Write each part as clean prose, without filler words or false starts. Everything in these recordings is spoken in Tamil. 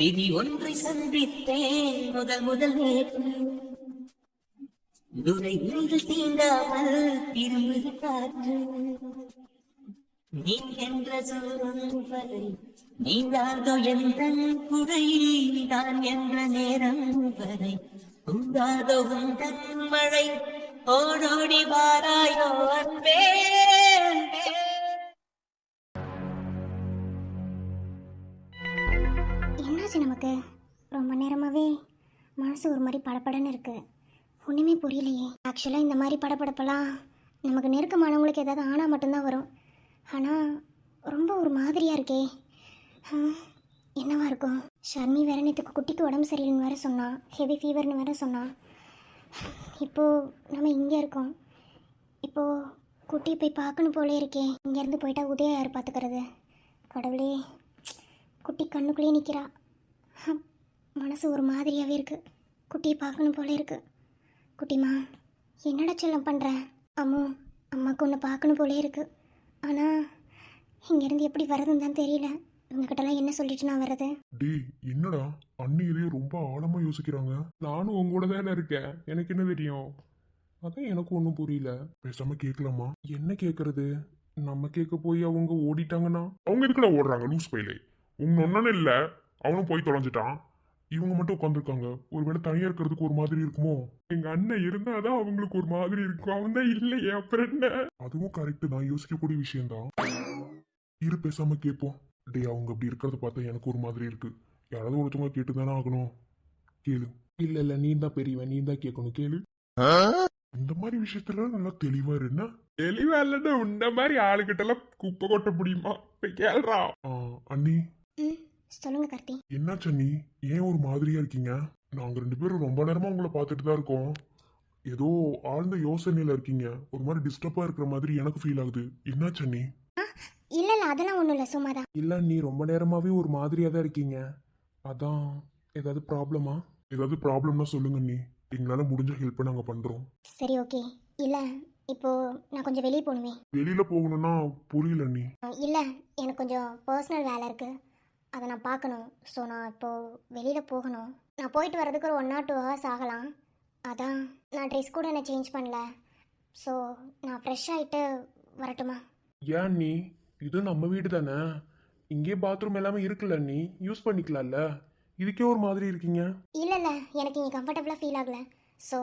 விதி ஒன்றை சந்தித்தேன் முதல் முதல் நேற்று. துரை நீங்கள் தீண்டாமல் திரும்புது காற்று. நீ என்ற சொல்லும் வரை நீங்காதோ எந்த குறை. நான் என்ற நேரம் வரை உண்டாதோ உந்தன் மழை. ஓடோடி வாராயோ அன்பே அன்பே. என்னாச்சு நமக்கு? ரொம்ப நேரமாகவே மனசு ஒரு மாதிரி படபடன்னு இருக்குது. ஒன்றுமே புரியலையே. ஆக்சுவலாக இந்த மாதிரி படபடப்பெல்லாம் நமக்கு நெருக்கமானவங்களுக்கு ஏதாவது ஆனால் மட்டும்தான் வரும். ஆனால் ரொம்ப ஒரு மாதிரியாக இருக்கே. என்னவா இருக்கும்? ஷர்மி வேற நேற்றுக்கு குட்டிக்கு உடம்பு சரியில்லைன்னு வேற சொன்னான். ஹெவி ஃபீவர்னு வேற சொன்னான். இப்போது நம்ம இங்கே இருக்கோம். இப்போது குட்டியை போய் பார்க்கணும் போலே இருக்கே. இங்கேருந்து போயிட்டா உதயா யார் பார்த்துக்கிறது? கடவுளே, குட்டி கண்ணுக்குள்ளேயே நிற்கிறா. மனசு ஒரு மாதிரியாகவே இருக்குது. குட்டியை பார்க்கணும் போல இருக்குது. குட்டிமா, என்னடா செல்லம் பண்ணுற? அம்மாவுக்கு ஒன்று பார்க்கணும் போலே இருக்குது. ஆனால் இங்கேருந்து எப்படி வர்றதுன்னு தான் தெரியல. இவங்ககிட்டலாம் என்ன சொல்லிட்டு நான் வர்றது? டேய், என்னடா அண்ணி இதையும் ரொம்ப ஆழமா யோசிக்கிறாங்க. நானும் உங்களோட தானே இருக்கேன், எனக்கு என்ன தெரியும்? அதான் எனக்கு ஒன்றும் புரியல. பேசாம கேட்கலாமா? என்ன கேட்கறது? நம்ம கேட்க போய் அவங்க ஓடிட்டாங்கன்னா அவங்க எதுக்குடா ஓடுறாங்க? லூஸ் பையிலே உங்க ஒன்னு இல்ல, அவனும் போய் தொலைஞ்சிட்டான். இவங்க மட்டும் உட்காந்துருக்காங்க. ஒருவேளை தனியா இருக்கிறதுக்கு ஒரு மாதிரி இருக்குமோ? எங்க அண்ணன் இருந்தாதான் அவங்களுக்கு ஒரு மாதிரி இருக்கும். அவன் தான் இல்லையே, அப்புறம் என்ன? அதுவும் கரெக்ட் தான், யோசிக்கக்கூடிய விஷயம்தான். இரு, பேசாம கேட்போம். டே, அவங்க அப்படி இருக்கிறத பார்த்தா எனக்கு ஒரு மாதிரி இருக்கு. யாராவது ஒருத்தவங்க கேட்டு தானே ஆகணும். கேளு. இல்ல இல்ல, நீ தான் பெரியவன், நீ தான் கேட்கணும். கேளு. இந்த மாதிரி விஷயத்துல நல்லா தெளிவா இருந்தா. தெளிவா இல்லன்னா இந்த மாதிரி ஆளுகிட்ட எல்லாம் குப்பை கொட்ட முடியுமா? கேள்றா. அண்ணி. சொல்லுங்க கார்த்தி. என்னாச்சு அண்ணி? ஏன் ஒரு மாதிரியா இருக்கீங்க? நாங்க ரெண்டு பேரும் ரொம்ப நேரமா உங்களை பார்த்துட்டு தான் இருக்கோம். ஏதோ ஆழ்ந்த யோசனையில இருக்கீங்க. ஒரு மாதிரி டிஸ்டர்பா இருக்கிற மாதிரி எனக்கு ஃபீல் ஆகுது. என்னாச்சு அண்ணி? இல்லை அதெல்லாம் ஒன்றும் இல்லை, சும்மாதான். இல்ல, நீ ரொம்ப நேரமாவே ஒரு மாதிரியா தான் இருக்கீங்க. அதான் ஏதாவது ப்ராப்ளமா? ஏதாவது ப்ராப்ளம்னா சொல்லுங்க அண்ணி, எங்களால முடிஞ்ச ஹெல்ப் நாங்க பண்றோம். சரி, ஓகே. இல்லை, இப்போது நான் கொஞ்சம் வெளியே போகணுமே. வெளியில போகணும்னா புரியல அண்ணி. இல்லை, எனக்கு கொஞ்சம் பர்சனல் வேலை இருக்குது, அதை நான் பார்க்கணும். ஸோ நான் இப்போது வெளியில் போகணும். நான் போயிட்டு வர்றதுக்கு ஒரு 1 or 2 hours ஆகலாம். அதான் நான் ட்ரெஸ் கூட என்ன சேஞ்ச் பண்ணல. ஸோ நான் ஃப்ரெஷ் ஆகிட்டு வரட்டுமா? ஏன் நீ? இது நம்ம வீடு தானே, இங்கே பாத்ரூம் எல்லாமே இருக்குல்ல, நீ யூஸ் பண்ணிக்கலாம்ல. இதுக்கே ஒரு மாதிரி இருக்கீங்க. இல்லை இல்லை, எனக்கு இங்கே கம்ஃபர்டபுளாக ஃபீல் ஆகலை. ஸோ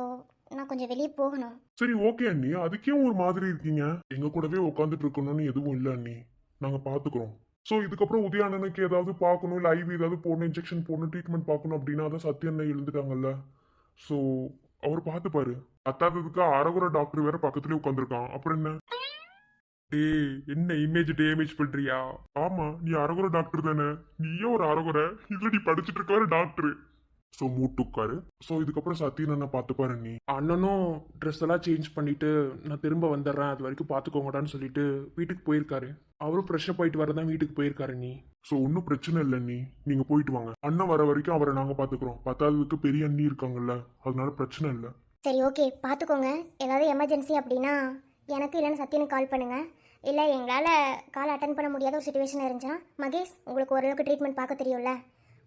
நான் கொஞ்சம் வெளியே போகணும். சரி, ஓகே அண்ணி. அதுக்கே ஒரு மாதிரி இருக்கீங்க. எங்க கூடவே உட்காந்துட்டு இருக்கணும்னு எதுவும் இல்லை அண்ணி, நாங்க பாத்துக்கிறோம். ஸோ இதுக்கப்புறம் உதய அண்ணனுக்கு ஏதாவது பார்க்கணும், இல்லை ஐவி ஏதாவது போடணும், இன்ஜெக்ஷன் போடணும், ட்ரீட்மெண்ட் பார்க்கணும் அப்படின்னா தான் சத்ய அண்ணன் எழுந்துட்டாங்கல்ல. ஸோ அவர் பார்த்துப்பாரு. பத்தாததுக்கு அரகுர டாக்டர் வேற பக்கத்துலேயே உட்காந்துருக்கான். அப்புறம் என்ன? டேய், என்ன இமேஜ் டேமேஜ் பண்றியா? ஆமா, நீ அரகுர டாக்டர் தானே. நீயும் ஒரு அரகுர, இதுல நீ படிச்சுட்டு இருக்காரு டாக்டர். ஸோ மூட்டுக்காரு. ஸோ இதுக்கப்புறம் சத்தியன் அண்ணன் பார்த்துப்பாரு. நீ அண்ணனும் ட்ரெஸ் எல்லாம் சேஞ்ச் பண்ணிட்டு நான் திரும்ப வந்துடுறேன், அது வரைக்கும் பார்த்துக்கோங்கடான்னு சொல்லிட்டு வீட்டுக்கு போயிருக்காரு. அவரும் ஃப்ரெஷ்ஷப் ஆயிட்டு வரதான் வீட்டுக்கு போயிருக்காரு. நீ ஸோ ஒன்றும் பிரச்சனை இல்லை. நீங்க போயிட்டு வாங்க. அண்ணன் வர வரைக்கும் அவரை நாங்க பார்த்துக்குறோம். பத்தாததுக்கு பெரிய அண்ணி இருக்காங்கல்ல, அதனால பிரச்சனை இல்லை. சரி, ஓகே, பார்த்துக்கோங்க. ஏதாவது எமர்ஜென்சி அப்படின்னா எனக்கு இல்லைன்னு சத்யனுக்கு கால் பண்ணுங்கள். இல்லை எங்களால் கால் அட்டன் பண்ண முடியாத ஒரு சுச்சுவேஷன் இருந்துச்சுன்னா மகேஷ், உங்களுக்கு ஓரளவுக்கு ட்ரீட்மெண்ட் பார்க்க தெரியும்ல.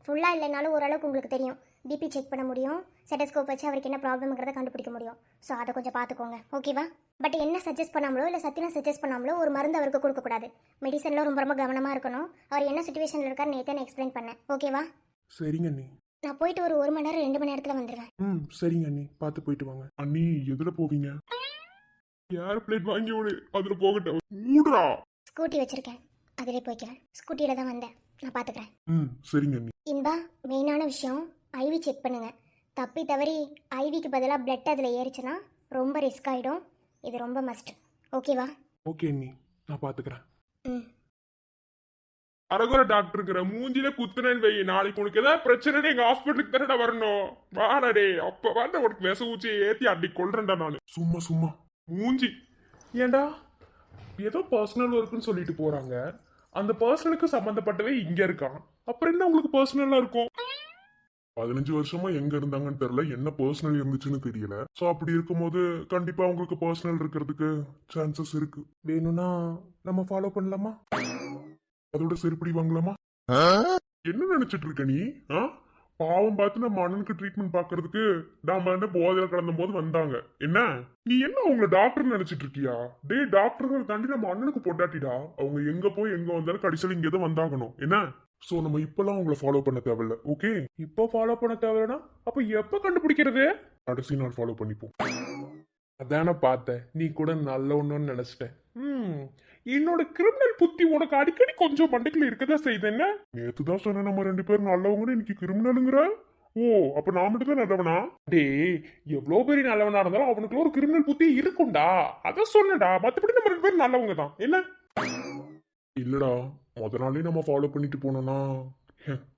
ஃபுல்லாக இல்லைனாலும் ஓரளவுக்கு உங்களுக்கு தெரியும். பிபி செக் பண்ண முடியும், ஸ்டெத்தோஸ்கோப் வச்சு அவருக்கு என்ன ப்ராப்ளம்ங்கிறத கண்டுபிடிக்க முடியும். ஸோ அதை கொஞ்சம் பார்த்துக்கோங்க, ஓகேவா? பட் என்ன சஜஸ்ட் பண்ணாமலோ இல்லை சத்தியனை சஜஸ்ட் பண்ணாமலோ ஒரு மருந்து அவருக்கு கொடுக்கக்கூடாது. மெடிசனில் ரொம்ப ரொம்ப கவனமாக இருக்கணும். அவர் என்ன சுச்சுவேஷனில் இருக்காருன்னு நேற்று நான் எக்ஸ்பிளைன் பண்ணேன், ஓகேவா? சரிங்க அண்ணி. நான் போயிட்டு ஒரு 1 மணி நேரம் 2 மணி நேரத்தில் வந்துடுவேன். சரிங்க அண்ணி, பார்த்து போயிட்டு வாங்க. அண்ணி, எதுல போவீங்க? யார் பிளேட் வாங்கி விடு, அதுல போகட்டும். மூடுறா. ஸ்கூட்டி வச்சிருக்கேன், அதிலே போய்க்கிறேன். ஸ்கூட்டியில் தான் வந்தேன், நான் பார்த்துக்கிறேன். சரிங்க அண்ணி. இன்பா, மெயினான விஷயம் ஐவி செக் பண்ணுங்க. தப்பி தவறி ஐவிக்கு பதிலாக பிளட் அதில் ஏறிச்சுன்னா ரொம்ப ரிஸ்க் ஆகிடும். இது ரொம்ப மஸ்ட், ஓகேவா? ஓகே அண்ணி, நான் பார்த்துக்கிறேன். ம். அரகுர டாக்டருங்கிற மூஞ்சில குத்துனேன்னு வை, நாளைக்கு உனக்கு ஏதாவது பிரச்சனை எங்க ஹாஸ்பிட்டலுக்கு தானடா வரணும். வாடா, அப்ப வந்து உனக்கு விச ஊச்சியை ஏத்தி அடி கொள்றேன்டா நானு. சும்மா சும்மா மூஞ்சி. ஏண்டா, ஏதோ பர்சனல் ஒர்க்குன்னு சொல்லிட்டு போறாங்க. அந்த பர்சனலுக்கு சம்பந்தப்பட்டவே இங்க இருக்கான். அப்புறம் என்ன உங்களுக்கு பர்சனலா இருக்கும்? 15 வருஷமா எங்க இருந்தாங்கன்னு தெரியல, என்ன பர்சனல் இருந்துச்சுன்னு தெரியல. சோ அப்படி இருக்கும்போது கண்டிப்பா உங்களுக்கு பர்சனல் இருக்கிறதுக்கு சான்சஸ் இருக்கு. வேணும்னா நம்ம ஃபாலோ பண்ணலாமா? அதோட செருப்படி வாங்கலாமா? என்ன நினைச்சிட்டு இருக்க நீ? ஆ பாவம் பார்த்து நம்ம அண்ணனுக்கு ட்ரீட்மெண்ட் பாக்குறதுக்கு நாம என்ன போதையில கடந்த போது வந்தாங்க. என்ன நீ என்ன உங்களை டாக்டர் நினைச்சிட்டு இருக்கியா? டேய், டாக்டர்கள் தாண்டி நம்ம அண்ணனுக்கு பொண்டாட்டிடா. அவங்க எங்க போய் எங்க வந்தாலும் கடைசியில் இங்கே தான் வந்தாகணும். என்ன சோ நம்ம இப்பெல்லாம் உங்களை ஃபாலோ பண்ண தேவையில்ல. ஓகே, இப்போ ஃபாலோ பண்ண தேவைன்னா அப்ப எப்ப கண்டுபிடிக்கிறது? கடைசி நாள் ஃபாலோ பண்ணிப்போம். அதான பார்த்தேன், நீ கூட நல்ல ஒண்ணுன்னு நினைச்சிட்டேன். என்னோட கிரிமினல் புத்தி உனக்கு அடிக்கடி கொஞ்சம் மண்டைக்குள்ள இருக்கதான் செய்யுது. என்ன நேத்து தான் சொன்ன நம்ம 2 பேரும் நல்லவங்கன்னு, இன்னைக்கு கிரிமினலுங்கிற. ஓ, அப்ப நான் மட்டும் தான் நல்லவனா? டேய், எவ்வளவு பெரிய நல்லவனா இருந்தாலும் அவனுக்குள்ள ஒரு கிரிமினல் புத்தி இருக்கும்டா. அத சொன்னடா. மத்தபடி நம்ம 2 பேரும் நல்லவங்க தான். என்ன இல்லடா, முத நாளே நம்ம ஃபாலோ பண்ணிட்டு போனோம்னா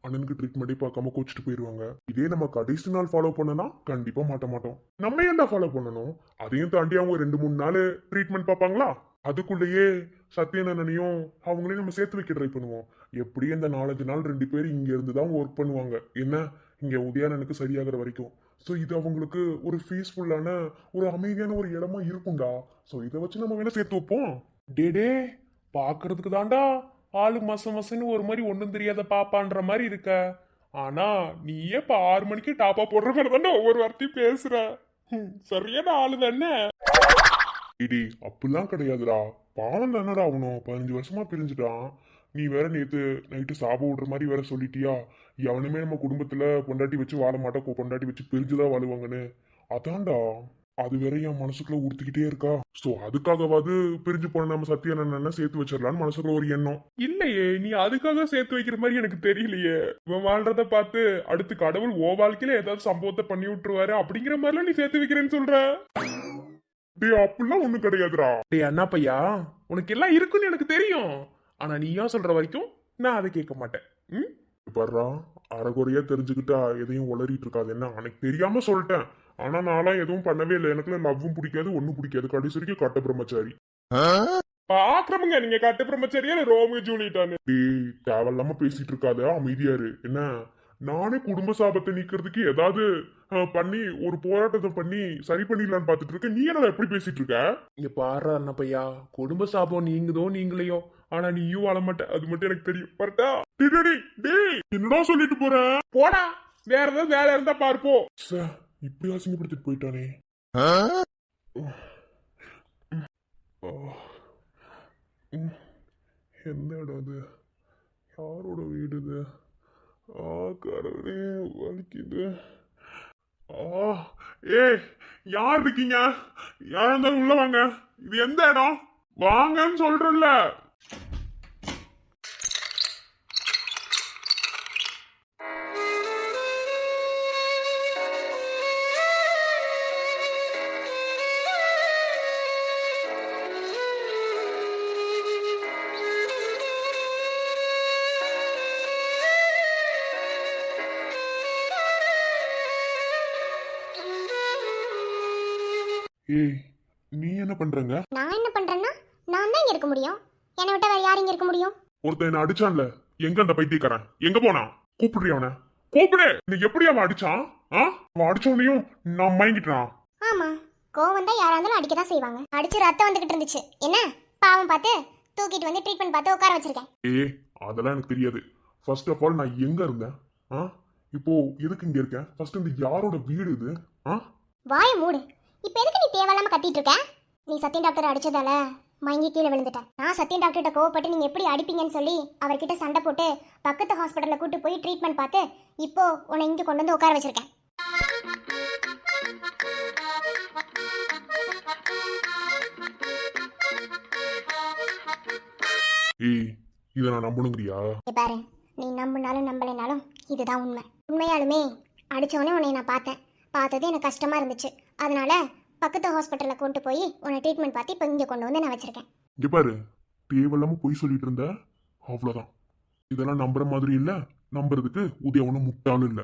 அண்ணனுக்கு ட்ரீட்மெண்ட்டே பார்க்காம கோச்சிட்டு போயிருவாங்க. இதே நம்ம கடைசி நாள் ஃபாலோ பண்ணனா கண்டிப்பா மாட்ட மாட்டோம். நம்ம ஏன்டா ஃபாலோ பண்ணணும்? அதையும் தாண்டி அவங்க 2-3 நாள் ட்ரீட்மெண்ட் பார்ப்பாங்களா? அதுக்குள்ளேயே சத்யனனையும் அவங்களையும் நம்ம சேர்த்து வைக்க ட்ரை பண்ணுவோம். எப்படி இந்த 4-5 நாள் 2 பேரும் இங்க இருந்து தான் ஒர்க் பண்ணுவாங்க. என்ன இங்க உதயானனுக்கு சரியாகிற வரைக்கும். ஸோ இது அவங்களுக்கு ஒரு பீஸ்ஃபுல்லான ஒரு அமைதியான ஒரு இடமா இருக்கும்டா. ஸோ இதை வச்சு நம்ம வேணா சேர்த்து வைப்போம். டே பாக்குறதுக்கு தாண்டா ஆளு மசன்னு ஒரு மாதிரி ஒன்றும் தெரியாத பாப்பான்ற மாதிரி இருக்க. ஆனா நீயே இப்ப 6 மணிக்கு டாப்பா போடுற மாதிரி தானே ஒவ்வொரு வார்த்தையும் பேசுற. சரியான ஆளு தானே? இடி அப்படிலாம் கிடையாதுடா. பாவம் தானடா அவனும் 15 வருஷமா பிரிஞ்சுட்டான். நீ வேற நேத்து நைட்டு சாபம் விடுற மாதிரி வேற சொல்லிட்டியா? எவனுமே நம்ம குடும்பத்துல பொண்டாட்டி வச்சு வாழ மாட்டா, பொண்டாட்டி வச்சு பிரிஞ்சுதான் வாழுவாங்கன்னு. அதான்டா, அது வேற என் மனசுக்குள்ள உறுத்திக்கிட்டே இருக்கா. சோ அதுக்காகவாது பிரிஞ்சு போன நம்ம சத்யனன்னா சேர்த்து வச்சிடலான்னு மனசுக்குள்ள ஒரு எண்ணம். இல்லையே, நீ அதுக்காக சேர்த்து வைக்கிற மாதிரி எனக்கு தெரியலையே. இவன் வாழ்றத பார்த்து அடுத்து கடவுள் ஓ வாழ்க்கையில ஏதாவது சம்பவத்தை பண்ணி விட்டுருவாரு அப்படிங்கிற மாதிரிலாம் நீ சேர்த்து வைக்கிறேன்னு சொல்ற. டேய், அப்படிலாம் ஒண்ணும் கிடையாதுடா. டேய் அண்ணா பையா, உனக்கு எல்லாம் இருக்குன்னு எனக்கு தெரியும். ஆனா நீயா சொல்ற வரைக்கும் நான் அதை கேட்க மாட்டேன். பர்றா, அரைகுறையா தெரிஞ்சுக்கிட்டா எதையும் உளறிட்டு இருக்காது. என்ன எனக்கு தெரியாம சொல்லிட்டேன். ஆனா நான்லாம் எதுவும் பண்ணவே இல்லை. எனக்குள்ள லவ்வும் பிடிக்காது, ஒன்னும் பிடிக்காது. கடைசி வரைக்கும் கட்ட பிரம்மச்சாரி. பாக்குறவங்க நீங்க கட்ட பிரம்மச்சாரியா ரோமியோ ஜூலியட்டான்னு. டேய், தேவையில்லாம பேசிட்டு இருக்காத, அமைதியாரு. என்ன நானே குடும்ப சாபத்தை நீக்கிறதுக்கு ஏதாவது பண்ணி ஒரு போராட்டத்தை பண்ணி சரி பண்ணிடலான்னு பாத்துட்டு இருக்கேன். நீ என்ன எப்படி பேசிட்டு இருக்க? இங்க பாரு அண்ணா பையா, குடும்ப சாபம் நீங்கதோ நீங்களையோ, ஆனா நீயும் வாழ மாட்ட, அது மட்டும் எனக்கு தெரியும். பரட்டா? டேய், என்னடா சொல்லிட்டு போற? போடா, வேற ஏதாவது வேலை இருந்தா பார்ப்போம். இப்படி அசிங்கப்படுத்திட்டு போயிட்டானே. எந்த இடம் அது? யாரோட வீடு இது? கடவுளே, வலிக்குது. ஏய், யார் இருக்கீங்க? யாரா இருந்தாலும் உள்ள வாங்க. இது எந்த இடம்? வாங்கன்னு சொல்றேன்ல. ஏய், நீ என்ன பண்றங்க? நான் என்ன பண்றேன்னா, நான் தான் இங்க இருக்க முடியும். என்னை விட்ட வேற யார் இங்க இருக்க முடியும்? ஒருத்தன் என்ன அடிச்சான்ல, எங்க அந்த பைத்தியக்காரன்? எங்க போனா? கூப்பிடுறியா அவனை? கூப்பிடு. நீ எப்படி அவன் அடிச்சான்? அவன் அடிச்சவனையும் நான் மயங்கிட்டான். ஆமா, கோவம் தான் யாரா இருந்தாலும் அடிக்க தான் செய்வாங்க. அடிச்சு ரத்தம் வந்துகிட்டு இருந்துச்சு. என்ன பாவம் பார்த்து தூக்கிட்டு வந்து ட்ரீட்மெண்ட் பார்த்து உட்கார வச்சிருக்கேன். ஏய், அதெல்லாம் எனக்கு தெரியாது. ஃபர்ஸ்ட் ஆஃப் ஆல் நான் எங்க இருந்தேன்? இப்போ எதுக்கு இங்க இருக்கேன்? ஃபர்ஸ்ட் இந்த யாரோட வீடு இது? வாய மூடு. இப்போ எதுக்கு நீ தேவையில்லாம கத்திட்டு இருக்க? நீ சத்யன் டாக்டர் அடிச்சதால மயங்கி கீழே விழுந்துட்டேன். நான் சத்யன் டாக்டர்கிட்ட கோவப்பட்டு நீங்க எப்படி அடிப்பீங்கன்னு சொல்லி அவர்கிட்ட சண்டை போட்டு பக்கத்து ஹாஸ்பிட்டல்ல கூட்டு போய் ட்ரீட்மெண்ட் பார்த்து இப்போ உன்னை இங்க கொண்டு வந்து உட்கார வச்சிருக்கேன். ஏய், இதை நான் நம்பணுங்கிறியா? பாரு, நீ நம்பினாலும் நம்பலைனாலும் இதுதான் உண்மை. உண்மையாலுமே அடிச்சவனே உன்னை நான் பார்த்தது எனக்கு கஷ்டமா இருந்துச்சு. அதனால பக்கத்து ஹாஸ்பிட்டலில் கொண்டு போய் உன்னை ட்ரீட்மெண்ட் பார்த்து இப்போ இங்கே கொண்டு வந்து நான் வச்சிருக்கேன். இங்க பாரு, தேவையில்லாம பொய் சொல்லிட்டு இருந்த, அவ்வளோதான். இதெல்லாம் நம்புற மாதிரி இல்ல. நம்புறதுக்கு உதய ஒன்றும் முட்டாலும் இல்ல.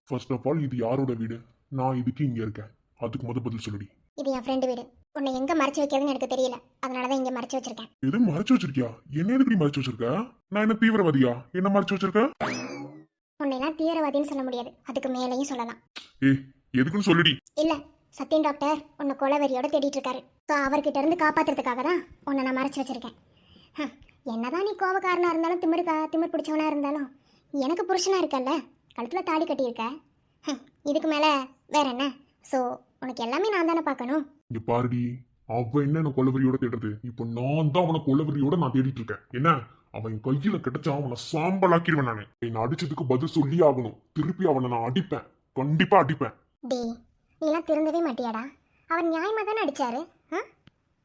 ஃபர்ஸ்ட் ஆஃப் ஆல் இது யாரோட வீடு? நான் இதுக்கு இங்க இருக்கேன். அதுக்கு பதில் சொல்லுடி. இது என் ஃப்ரெண்டு வீடு. உன்னை எங்க மறைச்சு வைக்கிறதுன்னு எனக்கு தெரியல. அதனாலதான் இங்க மறைச்சு வச்சிருக்கேன். எது மறைச்சு வச்சிருக்கியா? என்ன எதுக்கு நீ மறைச்சு வச்சிருக்க? நான் என்ன தீவிரவாதியா? என்ன மறைச்சு வச்சிருக்க? உன்னைலாம் தீவிரவாதின்னு சொல்ல முடியாது, அதுக்கு மேலேயும் சொல்லலாம். ஏய், எதுக்குன்னு சொல்லுடி. இல்ல, சத்யன் டாக்டர் உன்னை கொலவெறியோட தேடிட்டு இருக்காரு. ஸோ அவர்கிட்ட இருந்து காப்பாத்துறதுக்காக தான் உன்னை நான் மறைச்சு வச்சிருக்கேன். என்னதான் நீ கோபக்காரனா இருந்தாலும் திமிர் பிடிச்சவனா இருந்தாலும் எனக்கு புருஷனா இருக்கல்ல, கழுத்துல தாலி கட்டியிருக்க. ஹம், இதுக்கு மேல வேற என்ன? ஸோ உனக்கு எல்லாமே நான் தானே பார்க்கணும். இங்க பாருடி, அவன் என்ன கொலவரியோட தேடுறது? இப்போ நான் தான் அவனை கொலவரியோட நான் தேடிட்டு இருக்கேன். என்ன, அவன் கையில கிடைச்சா அவனை சாம்பலாக்கிடுவேன். நானு என்ன அடிச்சதுக்கு பதில் சொல்லி ஆகணும். திருப்பி அவனை நான் அடிப்பேன், கண்டிப்பா அடிப்பேன். டேய், நீலாம் திருந்தவே மாட்டியாடா? அவர் நியாயமா தானே அடிச்சாரு.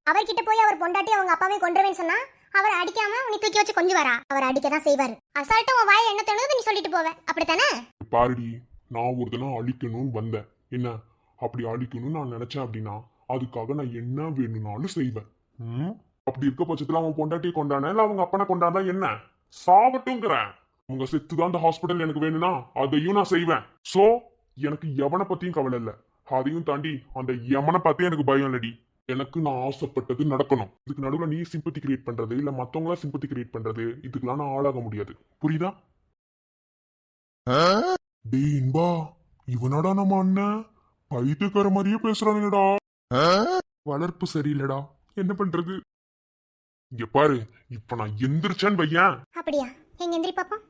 அவர்கிட்ட போய் அவர் பொண்டாட்டி அவங்க அப்பாவே கொண்டுருவேன்னு சொன்னா அவர் அடிக்காம உன்னை தூக்கி வச்சு கொஞ்சம் வரா. அவர் அடிக்க தான் செய்வாரு. அசால்ட்டா உன் வாயை என்ன தோணுது நீ சொல்லிட்டு போவ, அப்படித்தானே? பாருடி, நான் ஒரு தினம் அழிக்கணும்னு வந்தேன். என்ன, அப்படி அழிக்கணும்னு நான் நினைச்சேன் அப்படின்னா அதுக்காக நான் என்ன வேணும்னாலும் செய்வேன். அப்படி இருக்க பட்சத்துல அவன் பொண்டாட்டியை கொண்டானே இல்ல அவங்க அப்பனை கொண்டாந்தா என்ன, சாவட்டுங்கிறேன். அவங்க செத்துதான் அந்த ஹாஸ்பிட்டல் எனக்கு வேணும்னா அதையும் நான் செய்வேன். சோ எனக்கு எவனை பத்தியும் கவலை இல்ல. அதையும் தாண்டி அந்த எவனை பத்தி எனக்கு பயம் இல்லடி. எனக்கு நான் ஆசைப்பட்டது நடக்கணும். இதுக்கு நடுவில் நீ சிம்பத்தி கிரியேட் பண்றது இல்ல மத்தவங்களா சிம்பத்தி கிரியேட் பண்றது, இதுக்கெல்லாம் நான் ஆளாக முடியாது. புரியுதா? டேய் இன்பா, இவனடா நம்ம அண்ணன் பைத்தியக்கார மாதிரியே பேசுறானுங்கடா. வளர்ப்பு சரியில்லடா, என்ன பண்றது? இங்க பாரு, இப்ப நான் எந்திரிச்சேன்னு வையேன். அப்படியா? எங்க எந்திரி பாப்போம்.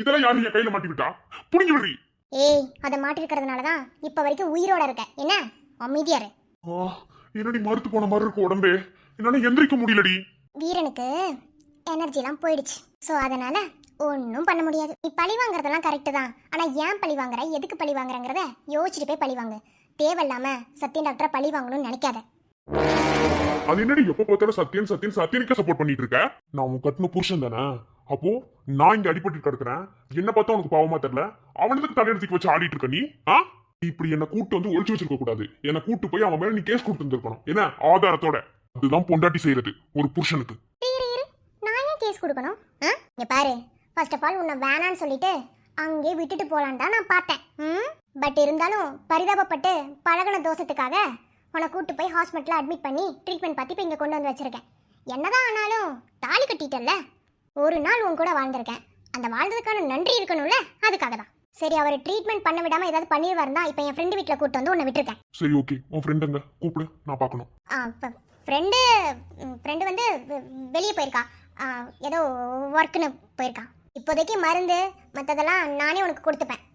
இதெல்லாம் யாரு என் கையில மாட்டிக்கிட்டா? புடிங்கி விடுறி. ஏய், அதை மாட்டிருக்கிறதுனால தான் இப்ப வரைக்கும் உயிரோட இருக்க. என்ன அமைதியா இரு. என்னடி மறுத்து போன மாதிரி இருக்கு உடம்பே, என்னால எந்திரிக்க முடியலடி. வீரனுக்கு எனர்ஜிலாம் போயிடுச்சு. ஸோ அதனால ஒன்றும் பண்ண முடியாது. நீ பழி வாங்குறதெல்லாம் கரெக்டு தான். ஆனால் ஏன் பழி வாங்குற, எதுக்கு பழி வாங்குறங்கிறத யோசிச்சுட்டு போய் பழி வாங்கு. தேவையில்லாம சத்யன் டாக்டரை பழி வாங்கணும்னு நினைக்காத. அது என்னடி எப்ப பார்த்தாலும் சத்தியன் சத்தியன் சத்தியனுக்கு சப்போர்ட் பண்ணிட்டு இருக்க? நான் உன் கட்டின புருஷன் தானே. அப்போ நான் இங்க அடிபட்டு கிடக்குறேன், என்ன பார்த்தா உனக்கு பாவமா தெரியல? அவனுக்கு தலையெடுத்துக்கு வச்சு ஆடிட்டு இருக்க நீ. இப்படி என்ன கூட்டு வந்து ஒழிச்சு வச்சிருக்க கூடாது. என்ன கூட்டு போய் அவன் மேல நீ கேஸ் கொடுத்து இருந்திருக்கணும். என்ன ஆதாரத்தோட. அதுதான் பொண்டாட்டி செய்யறது ஒரு புருஷனுக்கு. நான் ஏன் கேஸ் கொடுக்கணும்? இங்க பாரு, ஃபர்ஸ்ட் ஆஃப் ஆல் உன்னை வேணான்னு சொல்லிட்டு அங்கே விட்டுட்டு போலான்னு தான் நான் பார்த்தேன். பட் இருந்தாலும் பரிதாபப்பட்டு பழகின தோசத்துக்காக உன்னை கூட்டு போய் ஹாஸ்பிட்டலில் அட்மிட் பண்ணி ட்ரீட்மெண்ட் பார்த்து இப்போ இங்கே கொண்டு வந்து வச்சிருக்கேன். என்னதான் ஆனாலும் தாலி கட்டிட்டல்ல, ஒரு நாள் உன் கூட வாழ்ந்திருக்கேன். அந்த வாழ்ந்ததுக்கான நன்றி இருக்கணும்ல, அதுக்காக தான். சரி, அவர் ட்ரீட்மெண்ட் பண்ண விடாம ஏதாவது பண்ணிடுவார் தான் இப்போ என் ஃப்ரெண்டு வீட்டில் கூட்டு வந்து உன்னை விட்டுருக்கேன். சரி ஓகே, உன் ஃப்ரெண்டுங்க கூப்பிடு, நான் பார்க்கணும். ஃப்ரெண்டு வந்து வெளியே போயிருக்கா. ஏதோ ஒர்க்குன்னு போயிருக்கா. இப்போதைக்கு மருந்து மற்றதெல்லாம் நானே உனக்கு கொடுத்துப்பேன்.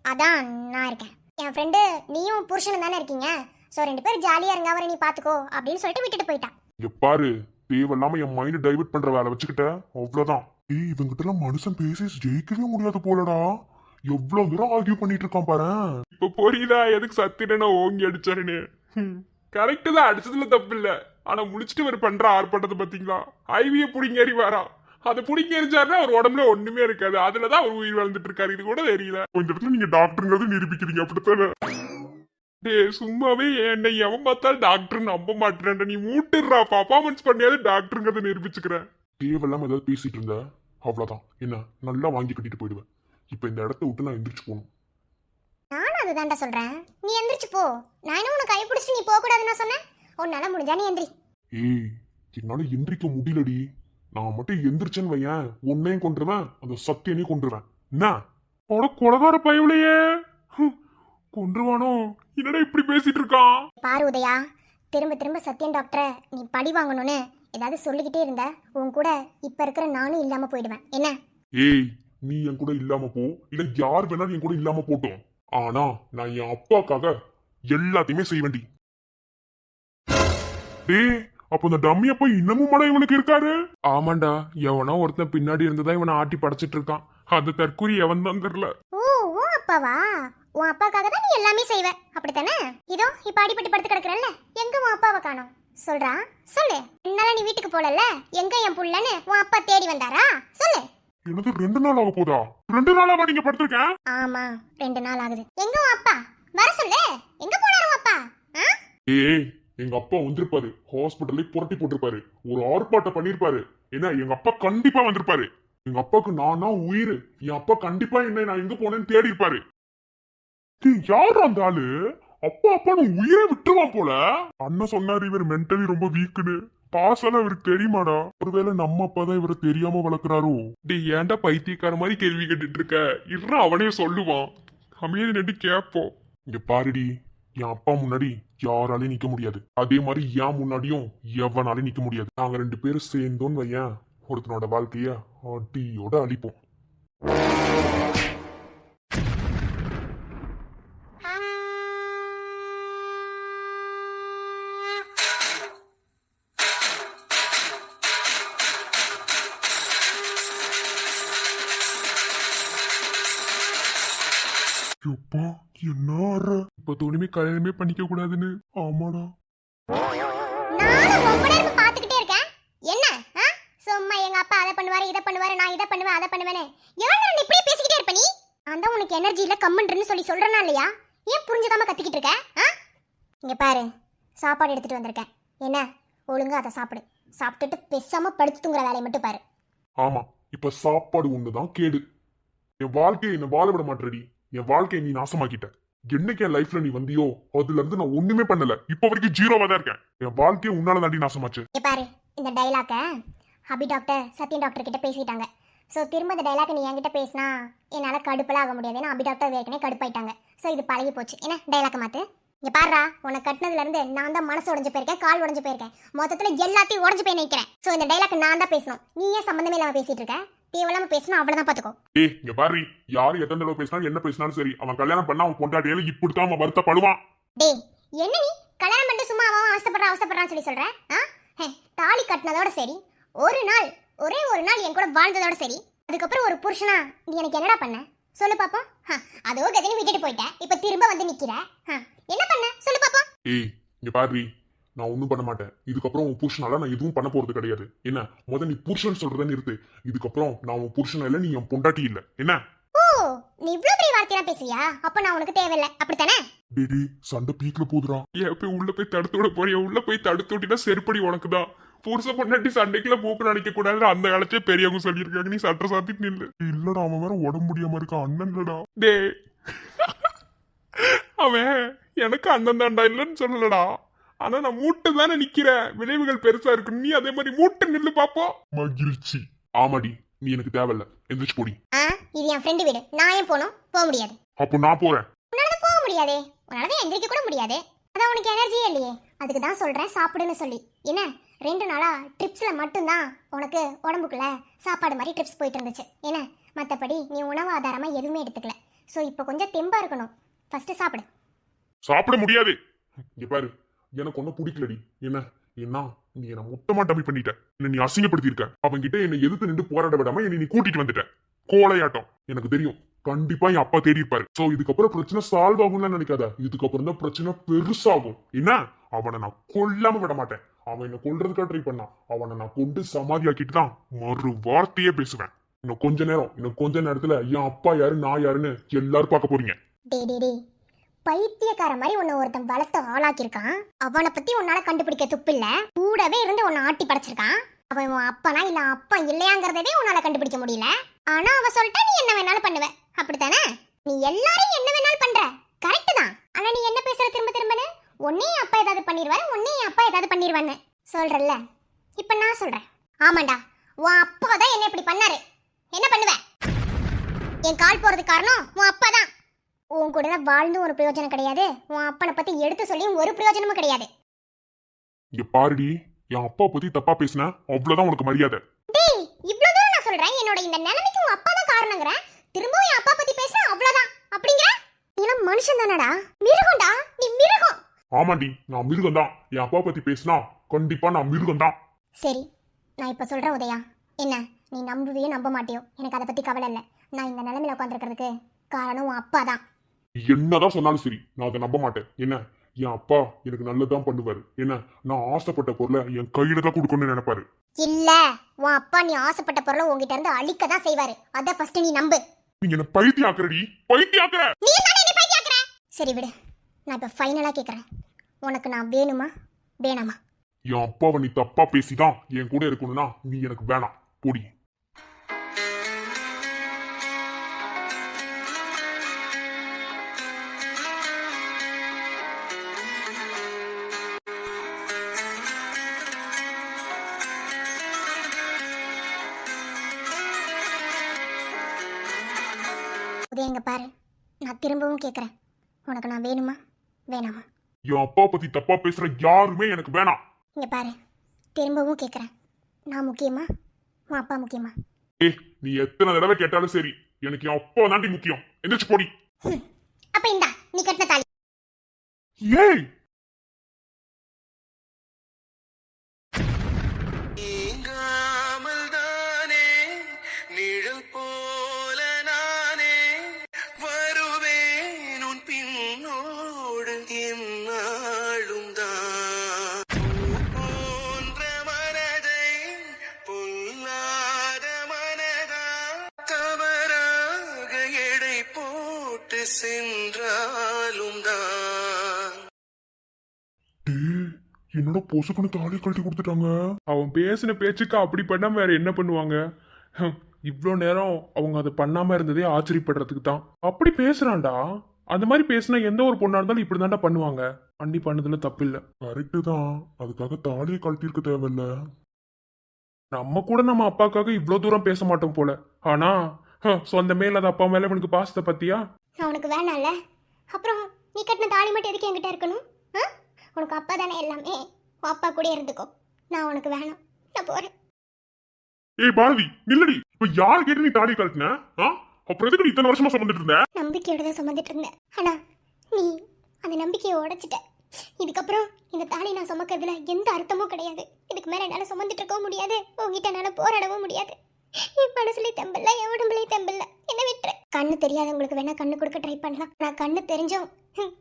அதான் நான் இருக்கேன். என் ஃப்ரெண்டு நீயும் புருஷனும் தானே இருக்கீங்க. ஸோ 2 பேரும் ஜாலியாக இருங்க, அவரை நீ பார்த்துக்கோ அப்படின்னு சொல்லிட்டு விட்டுட்டு போயிட்டான். இங்க பாரு, தேவையில்லாம என் மைண்ட் டைவர்ட் பண்ற வேலை வச்சுக்கிட்ட அவ்வளவுதான். இவங்கிட்ட எல்லாம் மனுஷன் பேசி ஜெயிக்கவே முடியாது போலடா. எவ்வளவு தூரம் ஆர்கியூ பண்ணிட்டு இருக்கான் பாரு. இப்ப புரியுதா எதுக்கு சத்தியனா ஓங்கி அடிச்சாருன்னு? கரெக்டு தான், அடிச்சதுல தப்பு இல்ல. ஆனா முடிச்சுட்டு அவர் பண்ற ஆர்ப்பாட்டத்தை பாத்தீங்களா? ஐவிய புடிங்க எறிவாரா? அதை புடிங்க எரிஞ்சாருன்னா அவர் உடம்புல ஒண்ணுமே இருக்காது. அதுலதான் அவர் உயிர் வாழ்ந்துட்டு இருக்காரு. இது கூட தெரியல. இந்த இடத்துல நீங்க டாக்டருங்கிறது நிரூபிக்கிறீங்க, அப்படித்தானே? டே சும்மாவே என்னை எவன் பார்த்தாலும் டாக்டர் நம்ப மாட்டேன். நீ மூட்டுறா, பர்ஃபார்மன்ஸ் பண்ணியாவது டாக்டருங்கிறத நிரூபிச்சுக்கிறேன். தேவையில்லாம ஏதாவது பேசிட்டு இருந்த அவ்வளவுதான். என்ன நல்லா வாங்கி கட்டிட்டு போயிடுவேன். இப்ப இந்த இடத்த விட்டு நான் எந்திரிச்சு போகணும். நானும் அதுதான்டா சொல்றேன், நீ எந்திரிச்சு போ. நான் என்ன உனக்கு கை பிடிச்சிட்டு நீ போக கூடாதுன்னு சொன்னேன். உன்னால முடிஞ்சா நீ எந்திரி. ஏய், என்னால எந்திரிக்க முடியலடி. நான் மட்டும் எந்திரிச்சேன்னு வையேன், உன்னையும் கொண்டுருவேன், அந்த சத்தியனையும் கொண்டுருவேன். என்ன கொலகார பயவுலையே கொன்றுவானோ? என்னடா இப்படி பேசிட்டு இருக்கான்? பாரு உதயா, திரும்ப திரும்ப சத்யன் டாக்டரை நீ பழி வாங்கணும்னு ஏதாவது சொல்லிக்கிட்டே இருந்த உன் கூட இப்ப இருக்கிற நானும் இல்லாம போயிடுவேன். என்ன? ஏய், நீ என் கூட இல்லாம போ, இல்ல யார் வேணாலும் என் கூட இல்லாம போட்டோம். ஆனா நான் என் அப்பாக்காக எல்லாத்தையுமே செய்ய வேண்டி. டேய், அப்ப இந்த டம்மி அப்பா இன்னமும் மட இவனுக்கு இருக்காரு? ஆமாண்டா, எவனோ ஒருத்தன் பின்னாடி இருந்துதான் இவனை ஆட்டி படைச்சிட்டு இருக்கான். அது தற்கூரி எவன் தான் தெரியல. ஓ, உன் அப்பாவா? உன் அப்பாக்காக தான் நீ எல்லாமே செய்வ, அப்படித்தானே? இதோ இப்ப அடிபட்டு படுத்து கிடக்குறல்ல, எங்க உன் அப்பாவை காணோம்? சொல்றா, சொல்லு. என்னால நீ வீட்டுக்கு போலல்ல, எங்க என் புள்ளன்னு உன் அப்பா தேடி வந்தாரா? சொல்லு. எனக்கு 2 நாள் ஆக போதா? 2 நாளாவா நீங்க படுத்திருக்கேன்? ஆமா, 2 நாள் ஆகுது. எங்க உன் அப்பா? வர சொல்லு. எங்க போனாரு உன் அப்பா? ஏய், எங்க அப்பா வந்திருப்பாரு, ஹாஸ்பிட்டல்ல புரட்டி போட்டிருப்பாரு, ஒரு ஆர்ப்பாட்டம் பண்ணிருப்பாரு. என்ன, எங்க அப்பா கண்டிப்பா வந்திருப்பாரு. எங்க அப்பாவுக்கு நானா உயிர். என் அப்பா கண்டிப்பா என்ன நான் எங்க போனேன்னு தேடி இருப்பாரு. யாரு அந்த ஆளு? அப்பா அப்பான்னு உயிரை விட்டுருவான் போல. அண்ணன் சொன்னாரு இவர் மென்டலி ரொம்ப வீக்குன்னு. பாசெல்லாம் இவருக்கு தெரியுமாடா? ஒருவேளை நம்ம அப்பா தான் இவரை தெரியாம வளர்க்குறாரோ? டே ஏன்டா பைத்தியக்கார மாதிரி கேள்வி கேட்டுட்டு இருக்க? இருற அவனே சொல்லுவான். அமைதி நட்டு கேப்போம். இங்க பாருடி, என் அப்பா முன்னாடி யாராலையும் நிக்க முடியாது. அதே மாதிரி என் முன்னாடியும் எவனாலையும் நிக்க முடியாது. நாங்க 2 பேரும் சேர்ந்தோன்னு வையன், ஒருத்தனோட வாழ்க்கைய அடியோட அழிப்போம். எப்பா என்ன இப்ப தோணுமே கல்யாணமே பண்ணிக்க கூடாதுன்னு. ஆமாடா. நானும் ரொம்ப நேரம் பாத்துக்கிட்டே இருக்கேன். என்ன சும்மா எங்க அப்பா அதை பண்ணுவாரு இதை பண்ணுவாரு, நான் இதை பண்ணுவேன் அதை பண்ணுவேன்னு எவ்வளவு நேரம் இப்படியே பேசிக்கிட்டே இருப்ப நீ? அந்த உனக்கு எனர்ஜி இல்ல கம்முன்றன்னு சொல்லி சொல்றனா இல்லையா? ஏன் புரிஞ்சுக்காம கத்திக்கிட்டு இருக்க? இங்க பாரு, சாப்பாடு எடுத்துட்டு வந்திருக்கேன். என்ன ஒழுங்கா அதை சாப்பிடு. சாப்பிட்டுட்டு பேசாம படுத்து தூங்குற வேலையை மட்டும் பாரு. ஆமா, இப்ப சாப்பாடு ஒண்ணுதான் கேடு. என் வாழ்க்கையை என்ன வாழ விட மாட்டேடி. என் வாழ்க்கையை நீ நாசமாக்கிட்ட. என்னைக்கு என் லைஃப்ல நீ வந்தியோ அதுல இருந்து நான் ஒண்ணுமே பண்ணல. இப்ப வரைக்கும் ஜீரோவா தான் இருக்கேன். என் வாழ்க்கையை உன்னால தாண்டி நாசமாச்சு. இங்க பாரு, இந்த டைலாக்க அபி டாக்டர் சத்யன் டாக்டர் கிட்ட பேசிட்டாங்க. ஸோ திரும்ப இந்த டைலாக் நீ என்கிட்ட பேசினா என்னால் கடுப்பெல்லாம் ஆக முடியாது. ஏன்னா அபி டாக்டர் ஏற்கனவே கடுப்பாயிட்டாங்க. ஸோ இது பழகி போச்சு. என்ன டைலாக்க மாத்து. இங்க பாருடா, உனக்கு கட்டினதுலேருந்து நான் தான் மனசு உடஞ்சு போயிருக்கேன், கால் உடஞ்சு போயிருக்கேன், மொத்தத்தில் எல்லாத்தையும் உடஞ்சு போய் நிற்கிறேன். ஸோ இந்த டைலாக் நான் தான் பேசணும். நீ ஏன் சம்மந்தமே இல்லாமல் பேசிட்டு இருக்க? தேவையில்லாம பேசினா அவ்வளவுதான் பாத்துக்கோ. இங்க பாரு, யாரு எத்தனை தடவை பேசினாலும் என்ன பேசினாலும் சரி, அவன் கல்யாணம் பண்ணா அவன் பொண்டாட்டியால இப்படித்தான் அவன் வருத்தப்படுவான். டேய், என்ன நீ கல்யாணம் பண்ணிட்டு சும்மா அவன் அவசப்படுறான்னு சொல்லி சொல்ற? தாலி கட்டினதோட சரி, ஒரே ஒரு நாள் என் கூட வாழ்ந்ததோட சரி, அதுக்கப்புறம் ஒரு புருஷனா நீ எனக்கு என்னடா பண்ண சொல்லு பாப்போம். அதோ கதையை விட்டுட்டு போயிட்ட, இப்ப திரும்ப வந்து நிக்கிற. என்ன பண்ண சொல்லு பாப்போம். இங்க பாரு, நான் ஒன்னும் பண்ண மாட்டேன். இதுக்கப்புறம் உன் புருஷனால நான் எதுவும் பண்ண போறது கிடையாது. என்ன நீ புருஷன் சொல்றத நிறுத்து. இதுக்கப்புறம் நான் உன் புருஷன் இல்ல, நீ என் பொண்டாட்டி இல்ல. என்ன? ஓ, நீ இவ்வளவு பெரிய வார்த்தையா பேசுறியா? அப்ப நான் உனக்கு தேவையில்லை, அப்படித்தானே? டேடி, சண்டை பீக்ல போதுரா. ஏன் போய் உள்ள போய் தடுத்து விட போறியா? உள்ள போய் தடுத்து விட்டினா செருப்படி உனக்குதான். புருஷ பொண்டாட்டி சண்டைக்குள்ள மூக்கு நினைக்க கூடாது. அந்த காலத்தே பெரியவங்க சொல்லியிருக்காங்க. நீ சட்டை சாத்திட்டு நில்லு. இல்லடா, அவன் வேற உடம்பு முடியாம இருக்கான். அண்ணன் இல்லடா. டே, அவன் எனக்கு அண்ணன் தாண்டா, இல்லன்னு சொல்லலடா. ஆனா நான் மூட்டை தானே நிக்கிறேன். விளைவுகள் பெருசா இருக்கு. நீ அதே மாதிரி மூட்டை நில்லு பாப்போம். மகிழ்ச்சி. ஆமாடி, நீ எனக்கு தேவையில்ல. எந்திரிச்சு போடி. இது என் ஃப்ரெண்டு வீடு. நான் ஏன் போகணும்? போக முடியாது. அப்போ நான் போறேன். உன்னால போக முடியாதே. உன்னால எந்திரிக்க கூட முடியாது. அதான் உனக்கு எனர்ஜியே இல்லையே. அதுக்கு தான் சொல்றேன் சாப்பிடுன்னு சொல்லி. என்ன 2 நாளா ட்ரிப்ஸ்ல மட்டும்தான் உனக்கு உடம்புக்குள்ள சாப்பாடு மாதிரி ட்ரிப்ஸ் போயிட்டு இருந்துச்சு. என்ன மற்றபடி நீ உணவு ஆதாரமா எதுவுமே எடுத்துக்கல. ஸோ இப்போ கொஞ்சம் தெம்பா இருக்கணும். ஃபர்ஸ்ட் சாப்பிடு. சாப்பிட முடியாது. இங்க பாரு, எனக்கு ஒன்னும் பிடிக்கலடி. என்ன நீ என்ன மொத்தமா டம்மி பண்ணிட்ட. என்ன நீ அசிங்கப்படுத்திருக்க. அவங்க கிட்ட என்னை எதிர்த்து நின்று போராட விடாம என்னை நீ கூட்டிட்டு வந்துட்ட. கோலையாட்டம். எனக்கு தெரியும், கண்டிப்பா என் அப்பா தேடி இருப்பாரு. சோ இதுக்கப்புறம் பிரச்சனை சால்வ் ஆகும்னு நினைக்காத. இதுக்கப்புறம் தான் பிரச்சனை பெருசாகும். என்ன, அவனை நான் கொல்லாம விட மாட்டேன். அவன் என்ன கொல்றதுக்காக ட்ரை பண்ணான். அவனை நான் கொண்டு சமாதியாக்கிட்டு தான் மறு வார்த்தையே பேசுவேன். இன்னும் கொஞ்ச நேரத்துல என் அப்பா யாரு நான் யாருன்னு எல்லாரும் பார்க்க போறீங்க. டே பைத்தியக்கார மாதிரி உன்னை ஒருத்தன் வளர்த்து ஆளாக்கியிருக்கான். அவனை பத்தி உன்னால கண்டுபிடிக்க துப்பு இல்ல. கூடவே இருந்து உன்னை ஆட்டி படைச்சிருக்கான். அவன் உன் அப்பனா இல்ல அப்பா இல்லையாங்கிறதவே உன்னால கண்டுபிடிக்க முடியல. ஆனா அவ சொல்லிட்டா நீ என்ன வேணாலும் பண்ணுவ, அப்படித்தானே? நீ எல்லாரும் என்ன வேணாலும் பண்ற, கரெக்ட் தான். ஆனா நீ என்ன பேசுற திரும்பன்னு? உன்னே அப்பா ஏதாவது பண்ணிடுவாரு, உன்னே அப்பா ஏதாவது பண்ணிடுவான்னு சொல்றல்ல. இப்ப நான் சொல்றேன், ஆமாண்டா, உன் அப்பா தான் என்ன இப்படி பண்ணாரு. என்ன பண்ணுவ? என் கால் போறதுக்கு காரணம் உன் அப்பா தான். உன் கூட வாழ்ந்தும் ஒரு பிரயோஜனம் கிடையாது. உன் அப்பனை பத்தி எடுத்து சொல்லியும் ஒரு பிரயோஜனமும் கிடையாது. இங்க பாருடி, என் அப்பா பத்தி தப்பா பேசின அவ்வளவுதான் உனக்கு மரியாதை. டேய், இவ்வளவு தூரம் நான் சொல்றேன். என்னோட இந்த நிலைமைக்கு உன் அப்பா தான் காரணங்கற. திரும்பவும் என் அப்பா பத்தி பேசினா அவ்வளவுதான் அப்படிங்கற? நீ எல்லாம் மனுஷன் தானடா? மிருகம்டா, நீ மிருகம். ஆமாண்டி, நான் மிருகம் தான். என் அப்பா பத்தி பேசினா கண்டிப்பா நான் மிருகம் தான். சரி, நான் இப்ப சொல்றேன் உதயா. என்ன நீ நம்புவியோ நம்ப மாட்டியோ, எனக்கு அதை பத்தி கவலை இல்லை. நான் இந்த நிலைமையில உட்காந்துருக்கிறதுக்கு காரணம் உன் அப்பா தான். என்னதான் சொன்னாலும் சரி, நான் அதை நம்ப மாட்டேன். என்ன, என் அப்பா எனக்கு நல்லதான் பண்ணுவாரு. என்ன, நான் ஆசைப்பட்ட பொருளை என் கையில தான் கொடுக்கணும்னு நினைப்பாரு. இல்ல, உன் அப்பா நீ ஆசைப்பட்ட பொருளை உங்ககிட்ட இருந்து அழிக்க தான் செய்வாரு. அத ஃபர்ஸ்ட் நீ நம்பு. நீங்க என்ன பைத்தியாக்குறடி, பைத்தியாக்குற. நீ தானே என்ன பைத்தியாக்குற. சரி விடு, நான் இப்ப ஃபைனலா கேக்குறேன், உனக்கு நான் வேணுமா வேணாமா? என் அப்பாவை நீ தப்பா பேசிதான் என் கூட இருக்கணும்னா நீ எனக்கு வேணாம், போடி. உதயங்க பாரு, நான் திரும்பவும் கேக்குறேன், உனக்கு நான் வேணுமா வேணாமா? என் அப்பா பத்தி தப்பா பேசுற யாருமே எனக்கு வேணாம். இங்க பாரு, திரும்பவும் கேக்குறேன், நான் முக்கியமா உன் அப்பா முக்கியமா? ஏய், நீ எத்தனை தடவை கேட்டாலும் சரி, எனக்கு என் அப்பா தாண்டி முக்கியம். எந்திரிச்சு போடி. அப்ப இந்தா நீ கட்டின தாலி. ஏய், என்னோட பொசுக்குன்னு தாலி கழட்டி கொடுத்துட்டாங்க. அவன் பேசின பேச்சுக்கு அப்படி பண்ணாம வேற என்ன பண்ணுவாங்க? இவ்வளோ நேரம் அவங்க அதை பண்ணாம இருந்ததே ஆச்சரியப்படுறதுக்கு தான். அப்படி பேசுறான்டா. அந்த மாதிரி பேசினா எந்த ஒரு பொண்ணா இருந்தாலும் இப்படி தாண்டா பண்ணுவாங்க. பண்ணி பண்ணதுல தப்பு இல்ல. கரெக்டு தான், அதுக்காக தாலியை கழட்டியிருக்க தேவையில்ல. நம்ம கூட நம்ம அப்பாக்காக இவ்வளோ தூரம் பேச மாட்டோம் போல. ஆனா சொந்த மேல அது அப்பா மேல இவனுக்கு பாசத்தை பத்தியா? நான் உனக்கு வேணாம்ல, அப்புறம் நீ கட்டின தாலி மட்டும் எதுக்கு என்கிட்ட இருக்கணும்? உனக்கு அப்பா தானே எல்லாமே, உன் அப்பா கூட இருந்துக்கோ. நான் உனக்கு வேணாம், நான் போறேன். ஏய் பாரதி, நில்லடி. இப்ப யார் கேட்டு நீ தாலி கழட்டின? அப்புறம் எதுக்கு நீ இத்தனை வருஷமா சுமந்துட்டு இருந்த? நம்பிக்கையோட தான் சுமந்துட்டு இருந்தேன். ஆனா நீ அந்த நம்பிக்கையை உடைச்சிட்ட. இதுக்கப்புறம் இந்த தாலி நான் சுமக்கிறதுல எந்த அர்த்தமும் கிடையாது. இதுக்கு மேல என்னால சுமந்துட்டு இருக்கவும் முடியாது, உங்ககிட்ட என்னால போராடவும் முடியாது. என் மனசுலயும் தெம்பில்ல, என் உடம்புலயும் தெம்பில்ல. என்ன விட்டுரு. கண்ணு தெரியாதவங்களுக்கு வேணா கண்ணு கொடுக்க ட்ரை பண்ணலாம். நான் கண்ணு தெரிஞ்சும்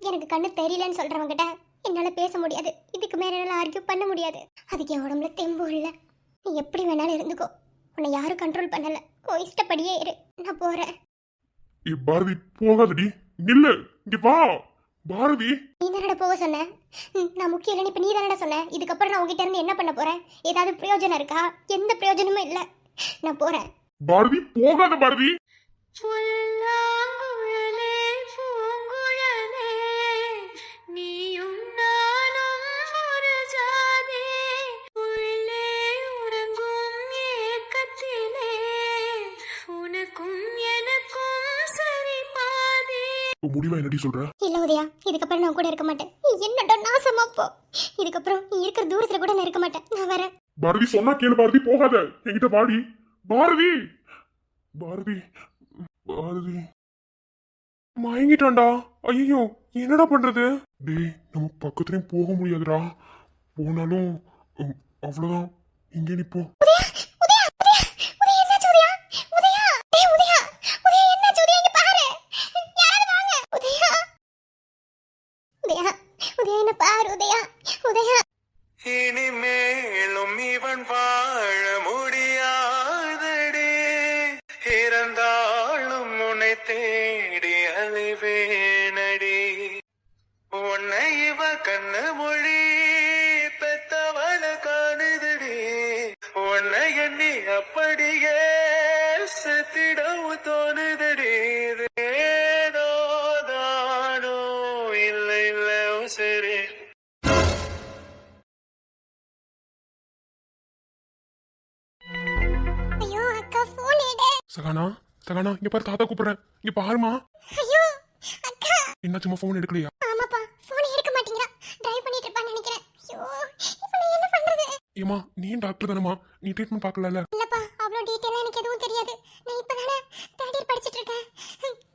எனக்கு கண்ணு தெரியலன்னு சொல்றவங்கிட்ட என்னால பேச முடியாது. இதுக்கு மேல என்னால ஆர்கியூ பண்ண முடியாது. அதுக்கு என் உடம்புல தெம்பு இல்லை. நீ எப்படி வேணாலும் இருந்துக்கோ, உன்னை யாரும் கண்ட்ரோல் பண்ணல. உன் இஷ்டப்படியே இரு, நான் போறேன். ஏய் பாரதி, போகாதடி, நில்லு, இங்க வா. பாரதி, நீ தானடா போக சொன்ன? நான் முக்கியம் இல்லைன்னு இப்ப நீ தானடா சொன்ன. இதுக்கப்புறம் நான் உங்ககிட்ட இருந்து என்ன பண்ண போறேன்? ஏதாவது பிரயோஜனம் இருக்கா? எந்த பிரயோஜனமும் இல்லை. நான் போறேன். பாரதி, போகாத பாரதி. முடிவா என்னடி சொல்ற? இல்ல உதயா, இதுக்கப்புறம் நான் கூட இருக்க மாட்டேன். நீ என்னடா நாசமா போ. இதுக்கப்புறம் நீ இருக்கிற தூரத்துல கூட நான் இருக்க மாட்டேன். நான் வரேன். பாரதி, சொன்னா கேளு பாரதி, போகாத. என்கிட்ட வாடி பாரதி. பாரதி, பாரதி மயங்கிட்டான்டா. ஐயோ, என்னடா பண்றது? டேய், நம்ம பக்கத்துலயும் போக முடியாதுடா. போனாலும் அவ்வளவுதான், இங்கே நிப்போம். இனிமேலும் இவன் வாழ முடியாதடி, இறந்தாலும் உன்னை தேடி அலைவேனடி. உன்னை இவ கண்ணு மொழி பெத்தவள காணுதடி, உன்னை எண்ணி அப்படியே செத்திடவும் தோணுதடி. ஏதோ தானோ இல்லை இல்லை சரி. ஐயோ அக்கா, போன் எடு. சகானா, சகானா, இங்க பாரு, தாத்தா கூப்பிடுறேன், இங்க பாருமா. ஐயோ அக்கா. என்ன சும்மா போன் எடுக்கலையா? ஆமாப்பா, போன் எடுக்க மாட்டேங்கிறா. டிரைவ் பண்ணிட்டு இருப்பான்னு நினைக்கிறேன். ஐயோ, இப்போ நான் என்ன பண்றது? ஏமா, நீ டாக்டர் தானமா, நீ ட்ரீட்மெண்ட் பார்க்கல? இல்லப்பா, அவ்வளோ டீட்டெயிலாக எனக்கு எதுவும் தெரியாது. நான் இப்பதானே தேர்ட் இயர் படிச்சிட்டு இருக்கேன்.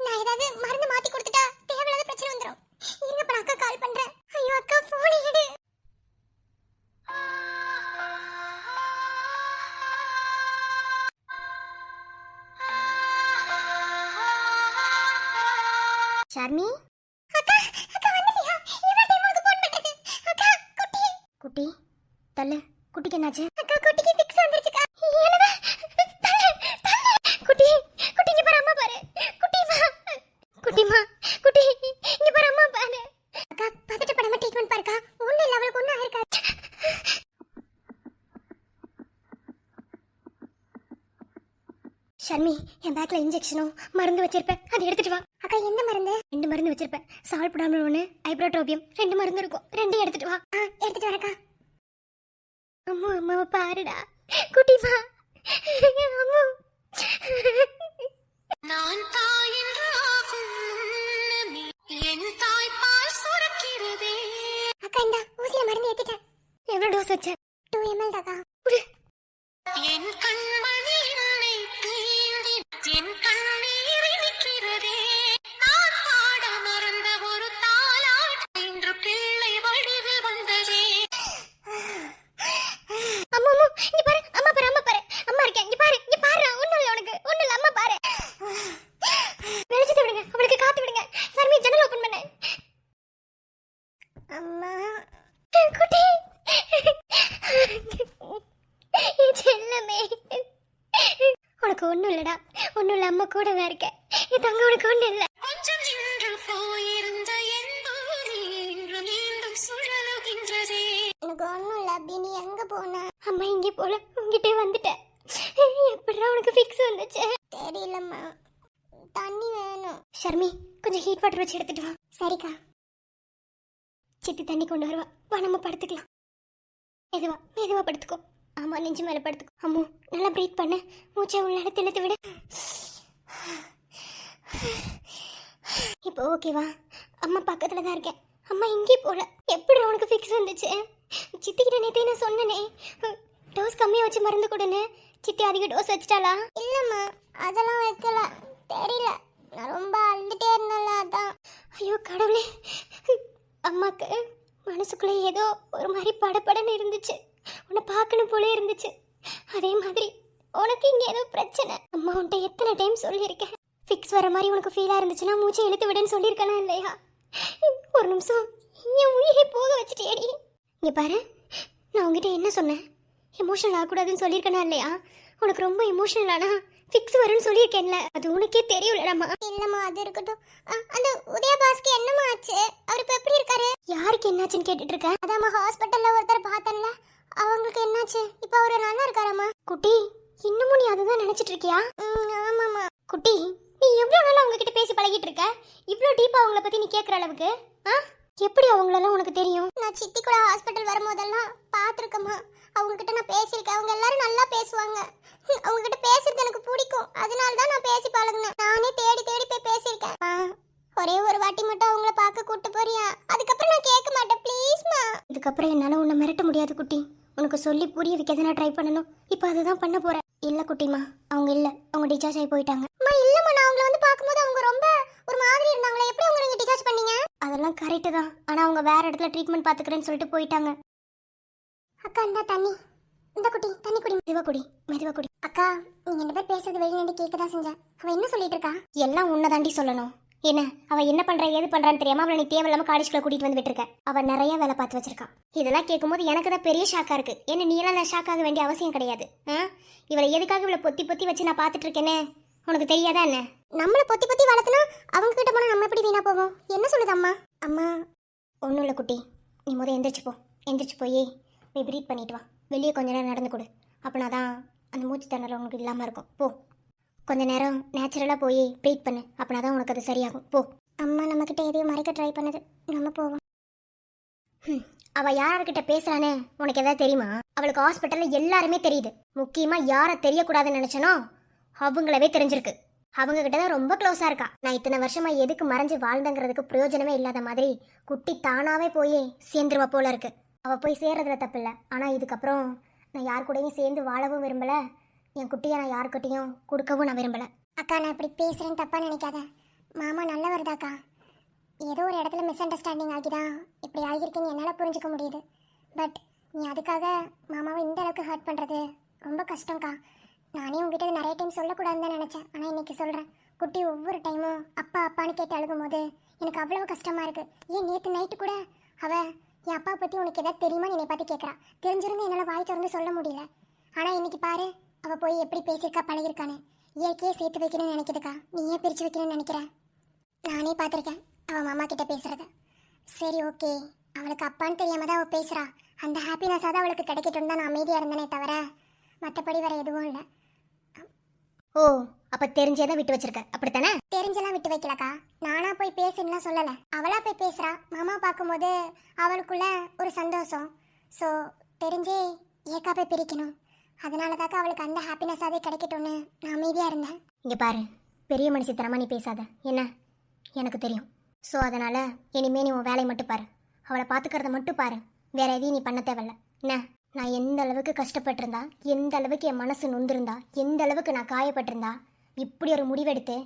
நான் ஏதாவது மருந்து மாத்தி கொடுத்துட்டா தேவையில்லாத பிரச்சனை வந்துடும். இருங்கப்பா, அக்கா கால் பண்றேன். ஐயோ அக்கா, போன் எடு. ஷர்மி, அக்கா, அக்கா வந்துட்டியா? இவ்வளவு டைம் உனக்கு போன் பண்றது. அக்கா, குட்டி குட்டி தல்ல, குட்டிக்கு என்னாச்சு? அக்கா, குட்டிக்கு ஃபிக்ஸ் வந்துருச்சுக்கா. என்னது? தல்ல, தல்ல. குட்டி, குட்டி இங்க பாரு, அம்மா பாரு. குட்டிமா, குட்டிமா, குட்டி இங்க பாரு, அம்மா பாரு. அக்கா, பதட்டப்படாம ட்ரீட்மெண்ட் பாருக்கா. ஒண்ணும் இல்ல, அவளுக்கு ஒண்ணும் ஆயிருக்காது. ஷர்மி, என் பேக்ல இன்ஜெக்ஷனும் மருந்து வச்சிருப்பேன், அதை எடுத்துட்டு வா. அக்கா, என்ன மருந்து? 2 மருந்து வச்சிருப்பேன். சால்புடாமல் 1, ஐப்ரோட்ரோபியம் 2 மருந்து இருக்கும். 2 எடுத்துட்டு வா. எடுத்துட்டு வரக்கா. அம்மா, அம்மாவை பாருடா. குட்டி வா. அம்மா, நான் தாய் என்று ஆகும் முன்னமே என் தாய்ப்பால் சுரக்கிறதே. அக்கா இந்த ஊசியில மருந்து ஏத்திட்டேன். எவ்வளவு டோஸ் வச்ச? 2 ml தாக்கா. என் கண்மணி ஒன்றும் இல்லை, அம்மா கூட தான் இருக்கேன். என் தங்க உனக்கு ஒன்றும் இல்லை. கொஞ்சம் நின்று போயிருந்த என் பூமி இன்று மீண்டும் சுழலுகின்றதே. எனக்கு ஒன்றும் இல்லை. அப்படி நீ எங்கே போன? அம்மா இங்கே போல, உங்ககிட்டே வந்துட்டேன். எப்படிடா உனக்கு ஃபிக்ஸ் வந்துச்சு? தெரியலம்மா, தண்ணி வேணும். ஷர்மி, கொஞ்சம் ஹீட் வாட்டர் வச்சு எடுத்துட்டு வா. சரிக்கா. சித்தி தண்ணி கொண்டு வருவா. வா நம்ம படுத்துக்கலாம். மெதுவா மெதுவா படுத்துக்கோ. ஆமா, நெஞ்சு மேலே படுத்துக்கோ. அம்மு, நல்லா பிரீத் பண்ண. மூச்சை உள்ள திழுத்து விட. இப்போ ஓகேவா? அம்மா பக்கத்துல தான் இருக்கேன். அம்மா இங்கே போல. எப்படி உனக்கு ஃபிக்ஸ் வந்துச்சு? சித்திக்கிட்ட நேத்தே நான் சொன்னனே, டோஸ் கம்மியாக வச்சு மருந்து கொடுன்னு. சித்தி அதிக டோஸ் வச்சுட்டாளா? இல்லைம்மா, அதெல்லாம் வைக்கல. தெரியல, நான் ரொம்ப அழுதுட்டே இருந்தேன்ல, அதான். ஐயோ கடவுளே, அம்மாக்கு மனசுக்குள்ளே ஏதோ ஒரு மாதிரி படபடன்னு இருந்துச்சு. உன்னை பார்க்கணும் போலே இருந்துச்சு. அதே மாதிரி உனக்கு இங்கே ஏதோ பிரச்சனை. அம்மா உன்ட்ட எத்தனை டைம் சொல்லியிருக்கேன், ஃபிக்ஸ் வர மாதிரி உனக்கு ஃபீலாக இருந்துச்சுன்னா மூச்சை இழுத்து விடுன்னு சொல்லியிருக்கேனா இல்லையா? ஒரு நிமிஷம் என் உயிரை போக வச்சுட்டேடி. இங்கே பாரு, நான் உங்ககிட்ட என்ன சொன்னேன்? எமோஷனல் ஆகக்கூடாதுன்னு சொல்லியிருக்கேனா இல்லையா? உனக்கு ரொம்ப எமோஷனல் ஆனா ஃபிக்ஸ் வரும்னு சொல்லியிருக்கேன்ல, அது உனக்கே தெரியலடாமா. இல்லம்மா, அது இருக்கட்டும். அந்த உதயபாஸ்க்கு என்னம்மா ஆச்சு? அவர் இப்போ எப்படி இருக்காரு? யாருக்கு என்னாச்சுன்னு கேட்டுட்டு இருக்கேன். அதாம்மா, ஹாஸ்பிட்டல்ல ஒருத்தர் பார்த்தேன்ல, அவங்களுக்கு என்னாச்சு? இப்போ அவரு நல்லா இருக்காராம்மா? குட்டி, இன்னமும் நீ அதுதான் நினைச்சிட்டு இருக்கியா? ஆமாம்மா. குட்டி, நீ எவ்வளோ நாள் அவங்க கிட்ட பேசி பழகிட்டு இருக்க? இவ்வளோ டீப்பா அவங்கள பத்தி நீ கேட்குற அளவுக்கு எப்படி அவங்களெல்லாம் உனக்கு தெரியும்? நான் சித்தி கூட ஹாஸ்பிட்டல் வரும்போதெல்லாம் பார்த்துருக்கேம்மா. அவங்க கிட்ட நான் பேசியிருக்கேன். அவங்க எல்லாரும் நல்லா பேசுவாங்க. அவங்க கிட்ட பேசுறது எனக்கு பிடிக்கும். அதனால தான் நான் பேசி பழகினேன். நானே தேடி தேடி போய் பேசியிருக்கேன். ஒரே ஒரு வாட்டி மட்டும் அவங்கள பார்க்க கூட்டு போறியா? அதுக்கப்புறம் நான் கேட்க மாட்டேன், ப்ளீஸ்மா. இதுக்கப்புறம் என்னால் உன்னை மிரட்ட முடியாது குட்டி. உனக்கு சொல்லி புரிய வைக்க நான் ட்ரை பண்ணணும். இப்போ அதுதான் பண்ண போறேன். இல்ல குட்டிமா, அவங்க இல்ல, அவங்க டிஸ்சார்ஜ் ஆகி போயிட்டாங்க. அம்மா இல்லம்மா, நான் அவங்கள வந்து பார்க்கும்போது அவங்க ரொம்ப ஒரு மாதிரி இருந்தாங்களே, எப்படி அவங்க நீங்க டிஸ்சார்ஜ் பண்ணீங்க? அதெல்லாம் கரெக்ட் தான், ஆனா அவங்க வேற இடத்துல ட்ரீட்மெண்ட் பாத்துக்கிறேன்னு சொல்லிட்டு போயிட்டாங்க. அக்கா, இந்த தண்ணி, இந்த குட்டி தண்ணி குடி. மெதுவா குடி, மெதுவா குடி. அக்கா, நீங்க ரெண்டு பேர் பேசுறது வெளியே நின்று கேட்கதான் செஞ்சேன். அவ என்ன சொல்லிட்டு இருக்கா? எல்லாம் உன்னதாண்டி சொல்லணும். என்ன அவ என்ன பண்றா ஏது பண்றான்னு தெரியாம அவளை நீ தேவையில்லாம காலேஜ்குள்ள கூட்டிட்டு வந்து விட்டுருக்க. அவ நிறைய வேலை பார்த்து வச்சிருக்கா. இதெல்லாம் கேட்கும்போது எனக்கு தான் பெரிய ஷாக்கா இருக்கு. ஏன்னா நீ எல்லாம் ஷாக் ஆக வேண்டிய அவசியம் கிடையாது. இவளை எதுக்காக இவளை பொத்தி பொத்தி வச்சு நான் பார்த்துட்டு இருக்கேன்னு உனக்கு தெரியாதா என்ன? நம்மளை பொத்தி பொத்தி வளர்த்துனா அவங்க கிட்ட போனா நம்ம எப்படி வீணா போவோம்? என்ன சொல்லுது அம்மா? அம்மா ஒன்றும் இல்லை குட்டி, நீ முதல் எந்திரிச்சு போ. எந்திரிச்சு போய் நீ ப்ரீத் பண்ணிட்டு வா. வெளியே கொஞ்ச நேரம் நடந்து கொடு. அப்படின்னா தான் அந்த மூச்சு திணறல் உனக்கு இல்லாமல் இருக்கும். போ, கொஞ்ச நேரம் நேச்சுரலாக போய் ப்ரீத் பண்ணு. அப்படின்னா தான் உனக்கு அது சரியாகும். போ. அம்மா நம்மக்கிட்ட எதையும் மறைக்க ட்ரை பண்ணுது, நம்ம போவோம். அவள் யார்கிட்ட பேசுகிறானே உனக்கு எதாவது தெரியுமா? அவளுக்கு ஹாஸ்பிட்டலில் எல்லாருமே தெரியுது. முக்கியமாக யாரை தெரியக்கூடாதுன்னு நினச்சனோ அவங்களவே தெரிஞ்சிருக்கு. அவங்க கிட்ட தான் ரொம்ப க்ளோஸாக இருக்கா. நான் இத்தனை வருஷமா எதுக்கு மறைஞ்சு வாழ்ந்தங்கிறதுக்கு பிரயோஜனமே இல்லாத மாதிரி குட்டி தானாகவே போய் சேர்ந்துருவா போல இருக்கு. அவள் போய் சேர்றதுல தப்பில்லை. ஆனால் இதுக்கப்புறம் நான் யார் கூடயும் சேர்ந்து வாழவும் விரும்பலை. என் குட்டியை நான் யாருக்கிட்டையும் கொடுக்கவும் நான் விரும்பலை. அக்கா, நான் இப்படி பேசுகிறேன்னு தப்பாக நினைக்காத. மாமா நல்ல வருதாக்கா. ஏதோ ஒரு இடத்துல மிஸ் அண்டர்ஸ்டாண்டிங் ஆகிதான் இப்படி ஆகியிருக்குன்னு என்னால் புரிஞ்சுக்க முடியுது. பட் நீ அதுக்காக மாமாவை இந்த அளவுக்கு ஹர்ட் பண்ணுறது ரொம்ப கஷ்டம்க்கா. நானே உங்ககிட்ட நிறைய டைம் சொல்லக்கூடாதுன்னு தான் நினச்சேன். ஆனால் இன்னைக்கு சொல்கிறேன். குட்டி ஒவ்வொரு டைமும் அப்பா அப்பான்னு கேட்டு அழுகும் போது எனக்கு அவ்வளோ கஷ்டமாக இருக்குது. ஏன் நேற்று நைட்டு கூட அவள் என் அப்பா பற்றி உனக்கு எதாவது தெரியுமா என்னை பார்த்து கேட்குறா. தெரிஞ்சிருந்து என்னால் வாய் திறந்து சொல்ல முடியல. ஆனால் இன்னைக்கு பாரு, அவள் போய் எப்படி பேசியிருக்கா பழகிருக்கானு. இயற்கையே சேர்த்து வைக்கணும்னு நினைக்கிறதுக்கா, நீ ஏன் பிரித்து வைக்கணும்னு நினைக்கிற? நானே பார்த்துருக்கேன் அவள் மாமா கிட்ட பேசுகிறத. சரி ஓகே, அவளுக்கு அப்பான்னு தெரியாம தான் அவள் பேசுகிறா. அந்த ஹாப்பினஸாக தான் அவளுக்கு கிடைக்கட்டும் தான் நான் அமைதியாக இருந்தேனே தவிர மற்றபடி வேறு எதுவும் இல்லை. ஓ, அப்போ தெரிஞ்சே தான் விட்டு வச்சிருக்க, அப்படித்தானே? தெரிஞ்செல்லாம் விட்டு வைக்கலக்கா. நானா போய் பேசுன்னா சொல்லலை, அவளா போய் பேசுகிறா. மாமா பார்க்கும்போது அவளுக்குள்ள ஒரு சந்தோஷம். ஸோ தெரிஞ்சே ஏக்கா போய் பிரிக்கணும். அதனால தாக்கா அவளுக்கு அந்த ஹாப்பினஸாகவே கிடைக்கட்டும்னு நான் அமைதியாக இருந்தேன். இங்கே பாரு, பெரிய மனுஷத்தனமா நீ பேசாத என்ன, எனக்கு தெரியும். ஸோ அதனால் இனிமே நீ உன் வேலையை மட்டும் பாரு. அவளை பார்த்துக்கிறத மட்டும் பாரு. வேற எதையும் நீ பண்ண தேவையில்ல என்ன? நான் எந்த அளவுக்கு கஷ்டப்பட்டிருந்தா, எந்த அளவுக்கு என் மனசு நொந்திருந்தா, எந்த அளவுக்கு நான் காயப்பட்டிருந்தா இப்படி ஒரு முடிவெடுத்து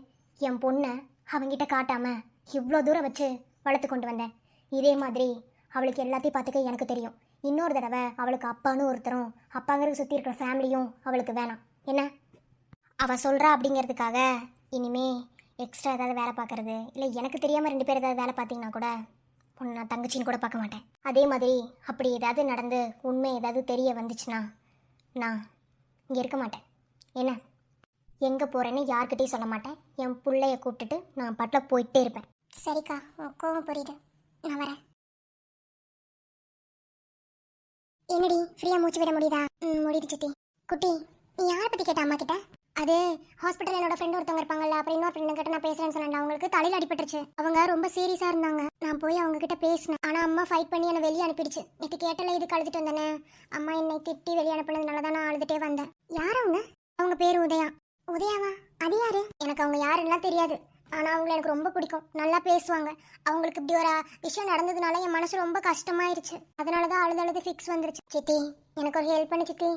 என் பொண்ணை அவங்கிட்ட காட்டாம இவ்வளோ தூரம் வச்சு வளர்த்து கொண்டு வந்தேன். இதே மாதிரி அவளுக்கு எல்லாத்தையும் பார்த்துக்க எனக்கு தெரியும். இன்னொரு தடவை அவளுக்கு அப்பான்னு ஒருத்தரும் அப்பாங்கிறது சுற்றி இருக்கிற ஃபேமிலியும் அவளுக்கு வேணாம் என்ன? அவள் சொல்கிறா அப்படிங்கிறதுக்காக இனிமே எக்ஸ்ட்ரா ஏதாவது வேலை பார்க்குறது இல்லை எனக்கு தெரியாமல் 2 பேர் ஏதாவது வேலை பார்த்தீங்கன்னா கூட பொண்ணு நான் தங்கச்சின்னு கூட பார்க்க மாட்டேன். அதே மாதிரி அப்படி ஏதாவது நடந்து உண்மை ஏதாவது தெரிய வந்துச்சுன்னா நான் இங்கே இருக்க மாட்டேன் என்ன? எங்கே போகிறேன்னு யார்கிட்டையும் சொல்ல மாட்டேன். என் பிள்ளைய கூப்பிட்டுட்டு நான் பாட்டில் போயிட்டே இருப்பேன். சரிக்கா, கோவம் புரியுது. நான் வரேன். என்னடி ஃப்ரீயாக மூச்சு விட முடியுதா? முடியுது சித்தி. குட்டி, நீ யாரை பற்றி கேட்ட அம்மா கிட்ட? அது ஹாஸ்பிட்டல் என்னோட ஃப்ரெண்ட் ஒருத்தவங்க இருப்பாங்கல்ல, அப்புறம் இன்னொரு ஃப்ரெண்டு கிட்ட நான் பேசுறேன்னு சொன்னேன். அவங்களுக்கு தலையில் அடிபட்டுருச்சு. அவங்க ரொம்ப சீரியஸாக இருந்தாங்க. நான் போய் அவங்க கிட்ட பேசினேன். ஆனால் அம்மா ஃபைட் பண்ணி என்னை வெளியே அனுப்பிடுச்சு. நேற்று கேட்டல இதுக்கு அழுதுட்டு வந்தேனே. அம்மா என்னை திட்டி வெளியே அனுப்புனதுனால தான் நான் அழுதுட்டே வந்தேன். யார் அவங்க? அவங்க பேர் உதயா. உதயாவா? அது யாரு? எனக்கு அவங்க யாருன்னா தெரியாது. ஆனால் அவங்கள எனக்கு ரொம்ப பிடிக்கும். நல்லா பேசுவாங்க. அவங்களுக்கு இப்படி ஒரு விஷயம் நடந்ததுனால என் மனசு ரொம்ப கஷ்டமாயிருச்சு. அதனால தான் அழுது ஃபிக்ஸ் வந்துருச்சு. சித்தி, எனக்கு ஒரு ஹெல்ப் பண்ணு சித்தி.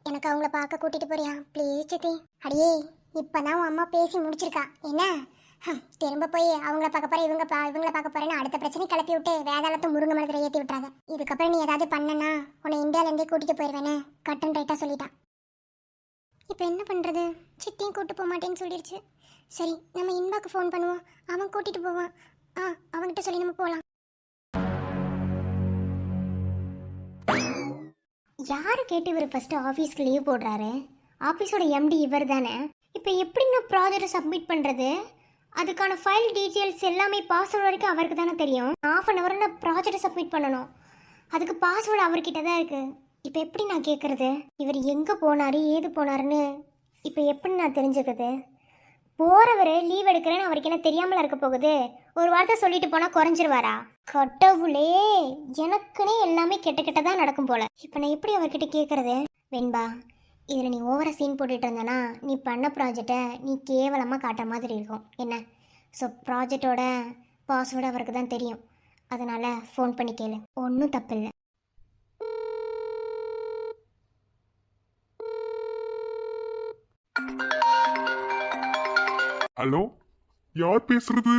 எனக்கு அவங்கள பார்க்க கூட்டிட்டு போறியா ப்ளீஸ் சித்தி? அடியே, இப்பதான் உன் அம்மா பேசி முடிச்சிருக்கா. என்ன திரும்ப போய் அவங்கள பார்க்க போற இவங்கள பார்க்க போறேன்னு அடுத்த பிரச்சனை கிளப்பி விட்டு வேதாளத்தை முருங்கை மரத்தில் ஏற்றி விட்டுறாங்க. இதுக்கப்புறம் நீ ஏதாவது பண்ணனா உன்னை இந்தியாவிலேருந்தே கூட்டிட்டு போயிடுவேனே. கட் அண்ட் ரைட்டாக சொல்லிட்டான். இப்போ என்ன பண்ணுறது? சித்தியும் கூப்பிட்டு போக மாட்டேன்னு சொல்லிடுச்சு. சரி, நம்ம இன்பாக்கு ஃபோன் பண்ணுவோம். அவன் கூட்டிட்டு போவான். அவன்கிட்ட சொல்லி நம்ம போகலாம். யாரு கேட்டு இவர் ஃபர்ஸ்ட் ஆஃபீஸ்க்கு லீவ் போடுறாரு? ஆஃபீஸோட எம்டி இவர் தானே. இப்போ எப்படி நான் ப்ராஜெக்டை சப்மிட் பண்ணுறது? அதுக்கான ஃபைல் டீட்டெயில்ஸ் எல்லாமே பாஸ்வேர்டு வரைக்கும் அவருக்கு தானே தெரியும். 1/2 hour நான் ப்ராஜெக்டை சப்மிட் பண்ணணும். அதுக்கு பாஸ்வேர்டு அவர்கிட்ட தான் இருக்குது. இப்போ எப்படி நான் கேட்குறது? இவர் எங்கே போனார், ஏது போனாருன்னு இப்போ எப்படி நான் தெரிஞ்சுக்கிறது? போகிறவர் லீவ் எடுக்கிறேன்னு அவருக்கு என்ன தெரியாமல் இருக்க போகுது? ஒரு வார்த்தை சொல்லிட்டு போனால் குறைஞ்சிருவாரா? கடவுளே, எனக்குன்னே எல்லாமே கெட்ட கெட்டதான் நடக்கும் போல. இப்போ நான் எப்படி அவர்கிட்ட கேட்குறது? வெண்பா, இதில் நீ ஓவராக சீன் போட்டுட்டு இருந்தனா நீ பண்ண ப்ராஜெக்டை நீ கேவலமாக காட்டுற மாதிரி இருக்கும் என்ன? ஸோ ப்ராஜெக்டோட பாஸ்வேர்டு அவருக்கு தான் தெரியும். அதனால் ஃபோன் பண்ணி கேளு, ஒன்றும் தப்பு இல்லை. ஹலோ, யார் பேசுறது?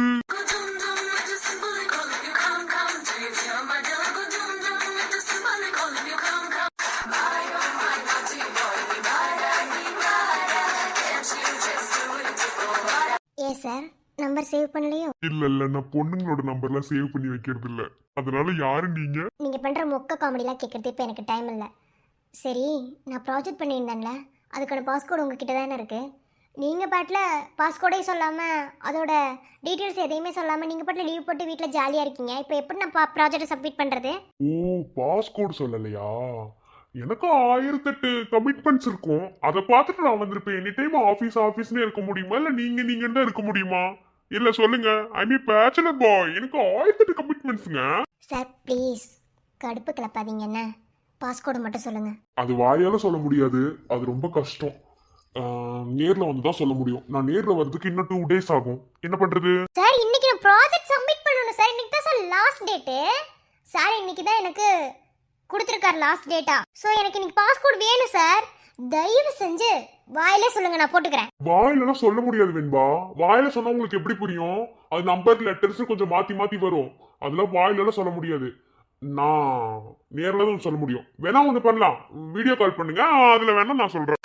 சார், நம்பர் சேவ் பண்ணலையோ? இல்ல, நான் பொண்ணுங்களோட நம்பர்லாம் சேவ் பண்ணி வைக்கிறது இல்ல. அதனால யாரு நீங்க பண்ற மொக்க காமெடிலாம் கேட்கறது இப்போ எனக்கு டைம் இல்லை. சரி, நான் ப்ராஜெக்ட் பண்ணியிருந்தேன்ல, அதுக்கான பாஸ்கோடு உங்ககிட்ட தானே இருக்கு. நீங்க பாட்டில் பாஸ்கோடே சொல்லாம அதோட டீட்டெயில்ஸ் எதையுமே சொல்லாம நீங்க பாட்டில் லீவ் போட்டு வீட்டில் ஜாலியா இருக்கீங்க. இப்போ எப்படி நான் ப்ராஜெக்டை சப்மிட் பண்றது? ஓ, பாஸ்கோட் சொல்லலையா? எனக்கு 1008 கமிட்மெண்ட்ஸ் இருக்கும். அதை பார்த்துட்டு நான் வந்திருப்பேன். எனி டைம் ஆஃபீஸ்னே இருக்க முடியுமா? இல்லை நீங்க தான் இருக்க முடியுமா? இல்லை சொல்லுங்க. ஐ மீன் பேச்சுலர் பாய். எனக்கு 1008 கமிட்மெண்ட்ஸுங்க. சார் ப்ளீஸ் கடுப்பு கிளப்பாதீங்க. என்ன பாஸ்கோடு மட்டும் சொல்லுங்க. அது வாயால சொல்ல முடியாது, அது ரொம்ப கஷ்டம். நேர்ல வந்து தான் சொல்ல முடியும். நான் நேர்ல வரதுக்கு இன்னும் 2 days ஆகும். என்ன பண்றது? சார், இன்னைக்கு நான் ப்ராஜெக்ட் சப்மிட் பண்ணணும் சார். இன்னைக்கு தான் சார் லாஸ்ட் டேட்டு. சார், இன்னைக்கு தான் எனக்கு கொடுத்துருக்காரு லாஸ்ட் டேட்டா. ஸோ எனக்கு இன்னைக்கு பாஸ்போர்ட் வேணும் சார். தயவு செஞ்சு வாயிலே சொல்லுங்க, நான் போட்டுக்கிறேன். வாயிலலாம் சொல்ல முடியாது வெண்பா. வாயில சொன்னா உங்களுக்கு எப்படி புரியும்? அது நம்பர் லெட்டர்ஸ் கொஞ்சம் மாத்தி வரும். அதெல்லாம் வாயிலலாம் சொல்ல முடியாது. நான் நேர்ல தான் சொல்ல முடியும். வேணா ஒன்று பண்ணலாம், வீடியோ கால் பண்ணுங்க. அதுல வேணா நான் சொல்றேன்.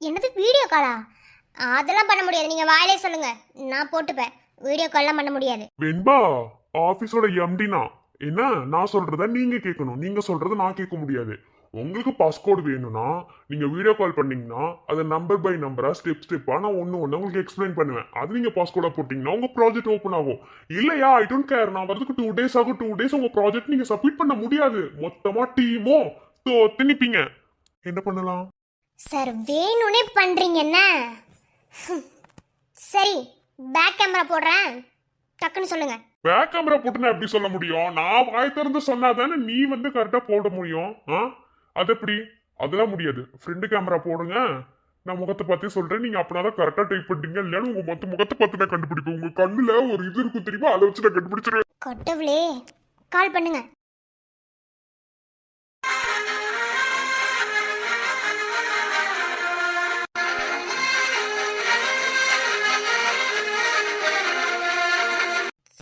என்னது வீடியோ காலா? அதெல்லாம் பண்ண முடியாது. நீங்க வாயிலே சொல்லுங்க, நான் போட்டுப்பேன். வீடியோ கால்லாம் பண்ண முடியாது. வெண்பா, ஆபீஸோட எம்டினா என்ன நான் சொல்றத நீங்க கேட்கணும். நீங்க சொல்றத நான் கேட்க முடியாது. உங்களுக்கு பாஸ்கோடு வேணும்னா நீங்க வீடியோ கால் பண்ணீங்கன்னா அதை நம்பர் பை நம்பரா ஸ்டெப்பா நான் ஒன்னு உங்களுக்கு எக்ஸ்பிளைன் பண்ணுவேன். அது நீங்க பாஸ்கோடா போட்டீங்கன்னா உங்க ப்ராஜெக்ட் ஓப்பன் ஆகும். இல்லையா, ஐ டோன்ட் கேர். நான் வரதுக்கு 2 days ஆகும். 2 days உங்க ப்ராஜெக்ட் நீங்க சப்மிட் பண்ண முடியாது. மொத்தமா டீமோ திணிப்பீங்க. என்ன பண்ணலாம்? சார், வேணும்னே பண்றீங்க என்ன? சரி, பேக் கேமரா போடுறேன், டக்குன்னு சொல்லுங்க. பேக் கேமரா போட்டு நான் எப்படி சொல்ல முடியும்? நான் வாய் திறந்து சொன்னாதானே நீ வந்து கரெக்டா போட முடியும். அது எப்படி? அதெல்லாம் முடியாது. ஃப்ரண்ட் கேமரா போடுங்க, நான் முகத்தை பார்த்தே சொல்றேன். நீங்க அப்படின்னா கரெக்டா டைப் பண்ணிட்டீங்க. இல்லைன்னு உங்க முகத்தை பார்த்து நான் கண்டுபிடிப்பேன். உங்க கண்ணுல ஒரு இது இருக்கும் தெரியுமா, அதை வச்சு நான் கண்டுபிடிச்சிருவேன். கொட்டவளே, கால் பண்ணுங்க.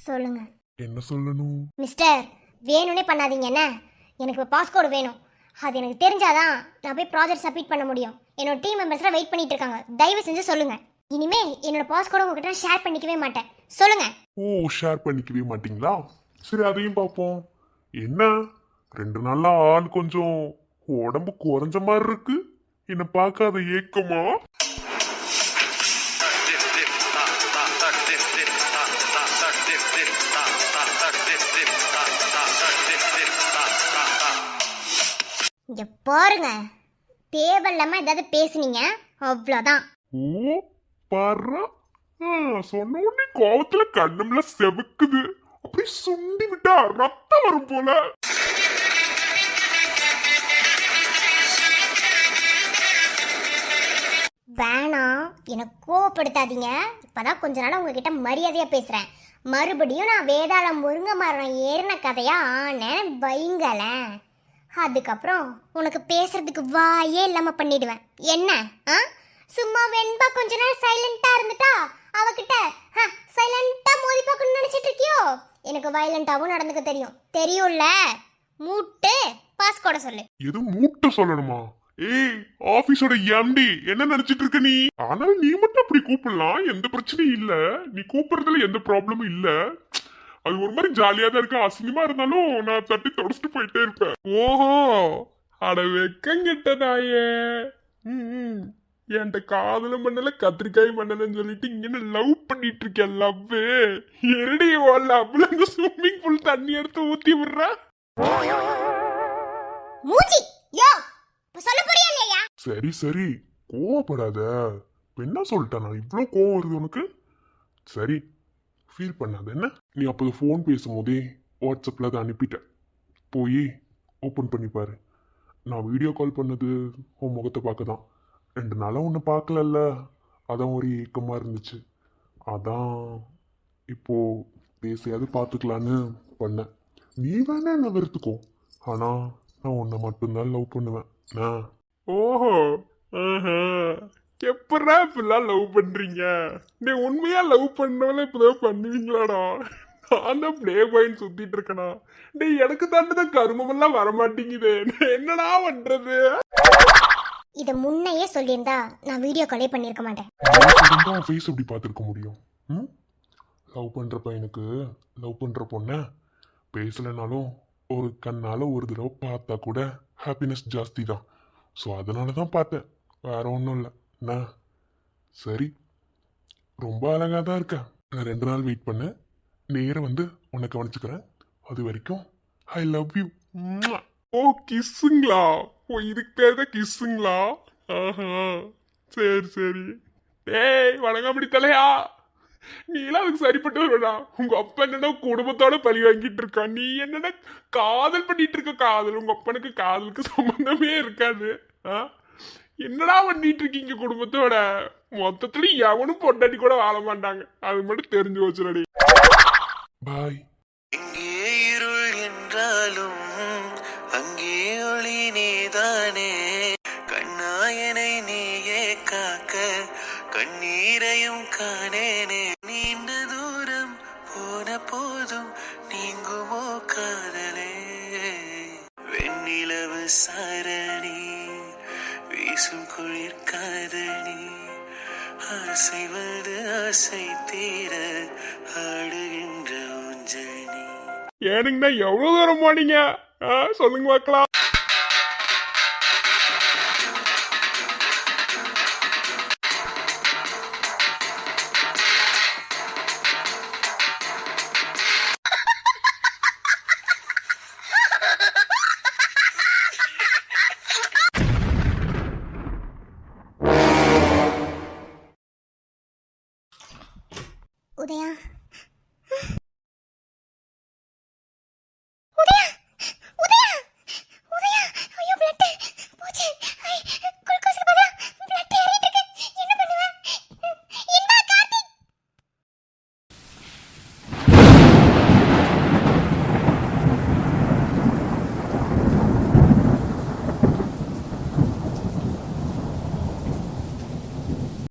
சொல்லுங்க. என்ன சொல்லணும்? மிஸ்டர், வேணும்னே பண்ணாதீங்க என்ன? எனக்கு பாஸ்கோடு வேணும். அது எனக்கு தெரிஞ்சாதான் நான் போய் ப்ராஜெக்ட் சப்மிட் பண்ண முடியும். என்னோட டீம் மெம்பர்ஸ்லாம் வெயிட் பண்ணிட்டு இருக்காங்க. தயவு செஞ்சு சொல்லுங்க. இனிமே என்னோட பாஸ்கோட உங்ககிட்ட ஷேர் பண்ணிக்கவே மாட்டேன். சொல்லுங்க. ஓ, ஷேர் பண்ணிக்கவே மாட்டீங்களா? சரி, அதையும் பார்ப்போம். என்ன 2 நாளா ஆள் கொஞ்சம் உடம்பு குறைஞ்ச மாதிரி இருக்கு. என்ன பார்க்காத ஏக்கமா? இங்க பாருங்க, தேவையில்லாம ஏதாவது பேசுனீங்க அவ்வளோதான். ஓ பாரு, சொன்ன உடனே கோவத்துல கண்ணம்ல செவக்குது. அப்படி சுண்டி விட்டா ரத்தம் வரும் போல. வேணாம், என்னை கோவப்படுத்தாதீங்க. இப்பதான் கொஞ்ச நாள் உங்ககிட்ட மரியாதையா பேசுறேன். மறுபடியும் நான் வேதாளம் முருங்கை மரம் ஏறின கதையா ஆனேன் வைங்களேன். அதுக்கப்புறம் உனக்கு பேசுறதுக்கு வாயே இல்லாம பண்ணிடுவேன். என்ன சும்மா வெண்பா கொஞ்ச நாள் சைலண்டா இருந்துட்டா அவகிட்ட சைலண்டா மோதி பார்க்கணும்னு நினைச்சிட்டு இருக்கியோ? எனக்கு வயலண்டாவும் நடந்துக்க தெரியும்ல. மூட்டு பாஸ்கோட சொல்லு. எது மூட்டை சொல்லணுமா? ஏய், ஆபீஸோட எம்டி என்ன நினைச்சிட்டு இருக்க நீ? ஆனால் நீ மட்டும் அப்படி கூப்பிடலாம், எந்த பிரச்சனையும் இல்ல. நீ கூப்பிடுறதுல எந்த ப்ராப்ளமும் இல்ல. அது ஒரு மாதிரி ஜாலியா தான் இருக்கு. அசிங்கமா இருந்தாலும் நான் தட்டி தொடச்சிட்டு போயிட்டே இருப்பேன். ஓஹோ, அட வெக்கங்கிட்ட நாயே. என்கிட்ட காதலும் பண்ணல கத்திரிக்காய் பண்ணலன்னு சொல்லிட்டு இங்க லவ் பண்ணிட்டு இருக்கேன். லவ் எரடி லவ்ல இந்த ஸ்விம்மிங் பூல் தண்ணி எடுத்து ஊத்தி விடுற. மூஞ்சி யோ, சொல்ல போறியா இல்லையா? சரி சரி, கோவப்படாத. என்ன சொல்லிட்டேன் நான்? இவ்வளோ கோவம் வருது உனக்கு? சரி, ஃபீல் பண்ணாத. என்ன நீ அப்போது ஃபோன் பேசும்போதே வாட்ஸ்அப்பில் அதை அனுப்பிட்டேன். போய் ஓப்பன் பண்ணி பாரு. நான் வீடியோ கால் பண்ணது உன் முகத்தை பார்க்க தான். 2 நாளாக உன்னை பார்க்கலல்ல, அதான் ஒரு ஏக்கமாக இருந்துச்சு. அதான் இப்போது பேசியாவது பார்த்துக்கலான்னு பண்ணேன். நீ வேணா என்ன வெறுத்துக்கோ, ஆனால் நான் உன்னை மட்டும்தான் லவ் பண்ணுவேன். ஓஹோ, எப்படா இப்பெல்லாம் லவ் பண்றீங்க? நீ உண்மையா லவ் பண்ணவள இப்பதான் பண்ணுவீங்களாடா? நான் தான் பிளே பாயின்னு சுத்திட்டு இருக்கேனா? நீ எனக்கு தாண்டதான் கருமமெல்லாம் வரமாட்டேங்குது. என்னடா பண்றது? இத முன்னையே சொல்லியிருந்தா நான் வீடியோ காலே பண்ணிருக்க மாட்டேன். ஃபேஸ் எப்படி பார்த்துருக்க முடியும்? லவ் பண்ணுற பையனுக்கு லவ் பண்ணுற பொண்ணை பேசலைனாலும் ஒரு கண்ணால் ஒரு தடவை பார்த்தா கூட ஹாப்பினஸ் ஜாஸ்தி தான். ஸோ அதனால தான் பார்த்தேன், வேற ஒன்றும் இல்லை. என்ன சரி, ரொம்ப அழகாக தான் இருக்கேன். நான் 2 நாள் வெயிட் பண்ணேன், நேராக வந்து உன்னை கவனிச்சுக்கிறேன். அது வரைக்கும் ஐ லவ் யூ. ஓ, கிஸ்ஸுங்களா? ஓ, இதுக்கு பேர் தான் கிஸ்ஸுங்களா? ஆஹா, சரி சரி. டேய் வணங்காமடி தலையா, நீலாம் அதுக்கு சரிப்பட்டு வருவா? உங்க அப்பா என்னன்னா குடும்பத்தோட பழி வாங்கிட்டு இருக்கான், நீ என்னன்னா காதல் பண்ணிட்டு இருக்க. காதல் உங்க அப்பனுக்கு காதலுக்கு சம்பந்தமே இருக்காது. என்னடா பண்ணிட்டு இருக்கீங்க குடும்பத்தோட? மொத்தத்துல எவனும் பொண்டாட்டி கூட வாழ மாட்டாங்க, அது மட்டும் தெரிஞ்சு வச்சுடி. பாய். இங்கே இருள் என்றாலும் அங்கே ஒளி நீதானே. கண்ணாயனை நீயே காக்க கண்ணீரையும் காணேனே. நீண்ட தூரம் போன போதும் நீங்குமோ காதலே. வெண்ணிலவு சாரணி வீசும் குளிர் காதலி. ஆசை வந்து ஆசை தீர ஆடுகின்ற ஊஞ்சல் நீ. ஏனுங்கண்ணா எவ்வளவு தூரம் போனீங்க? சொல்லுங்க பார்க்கலாம்.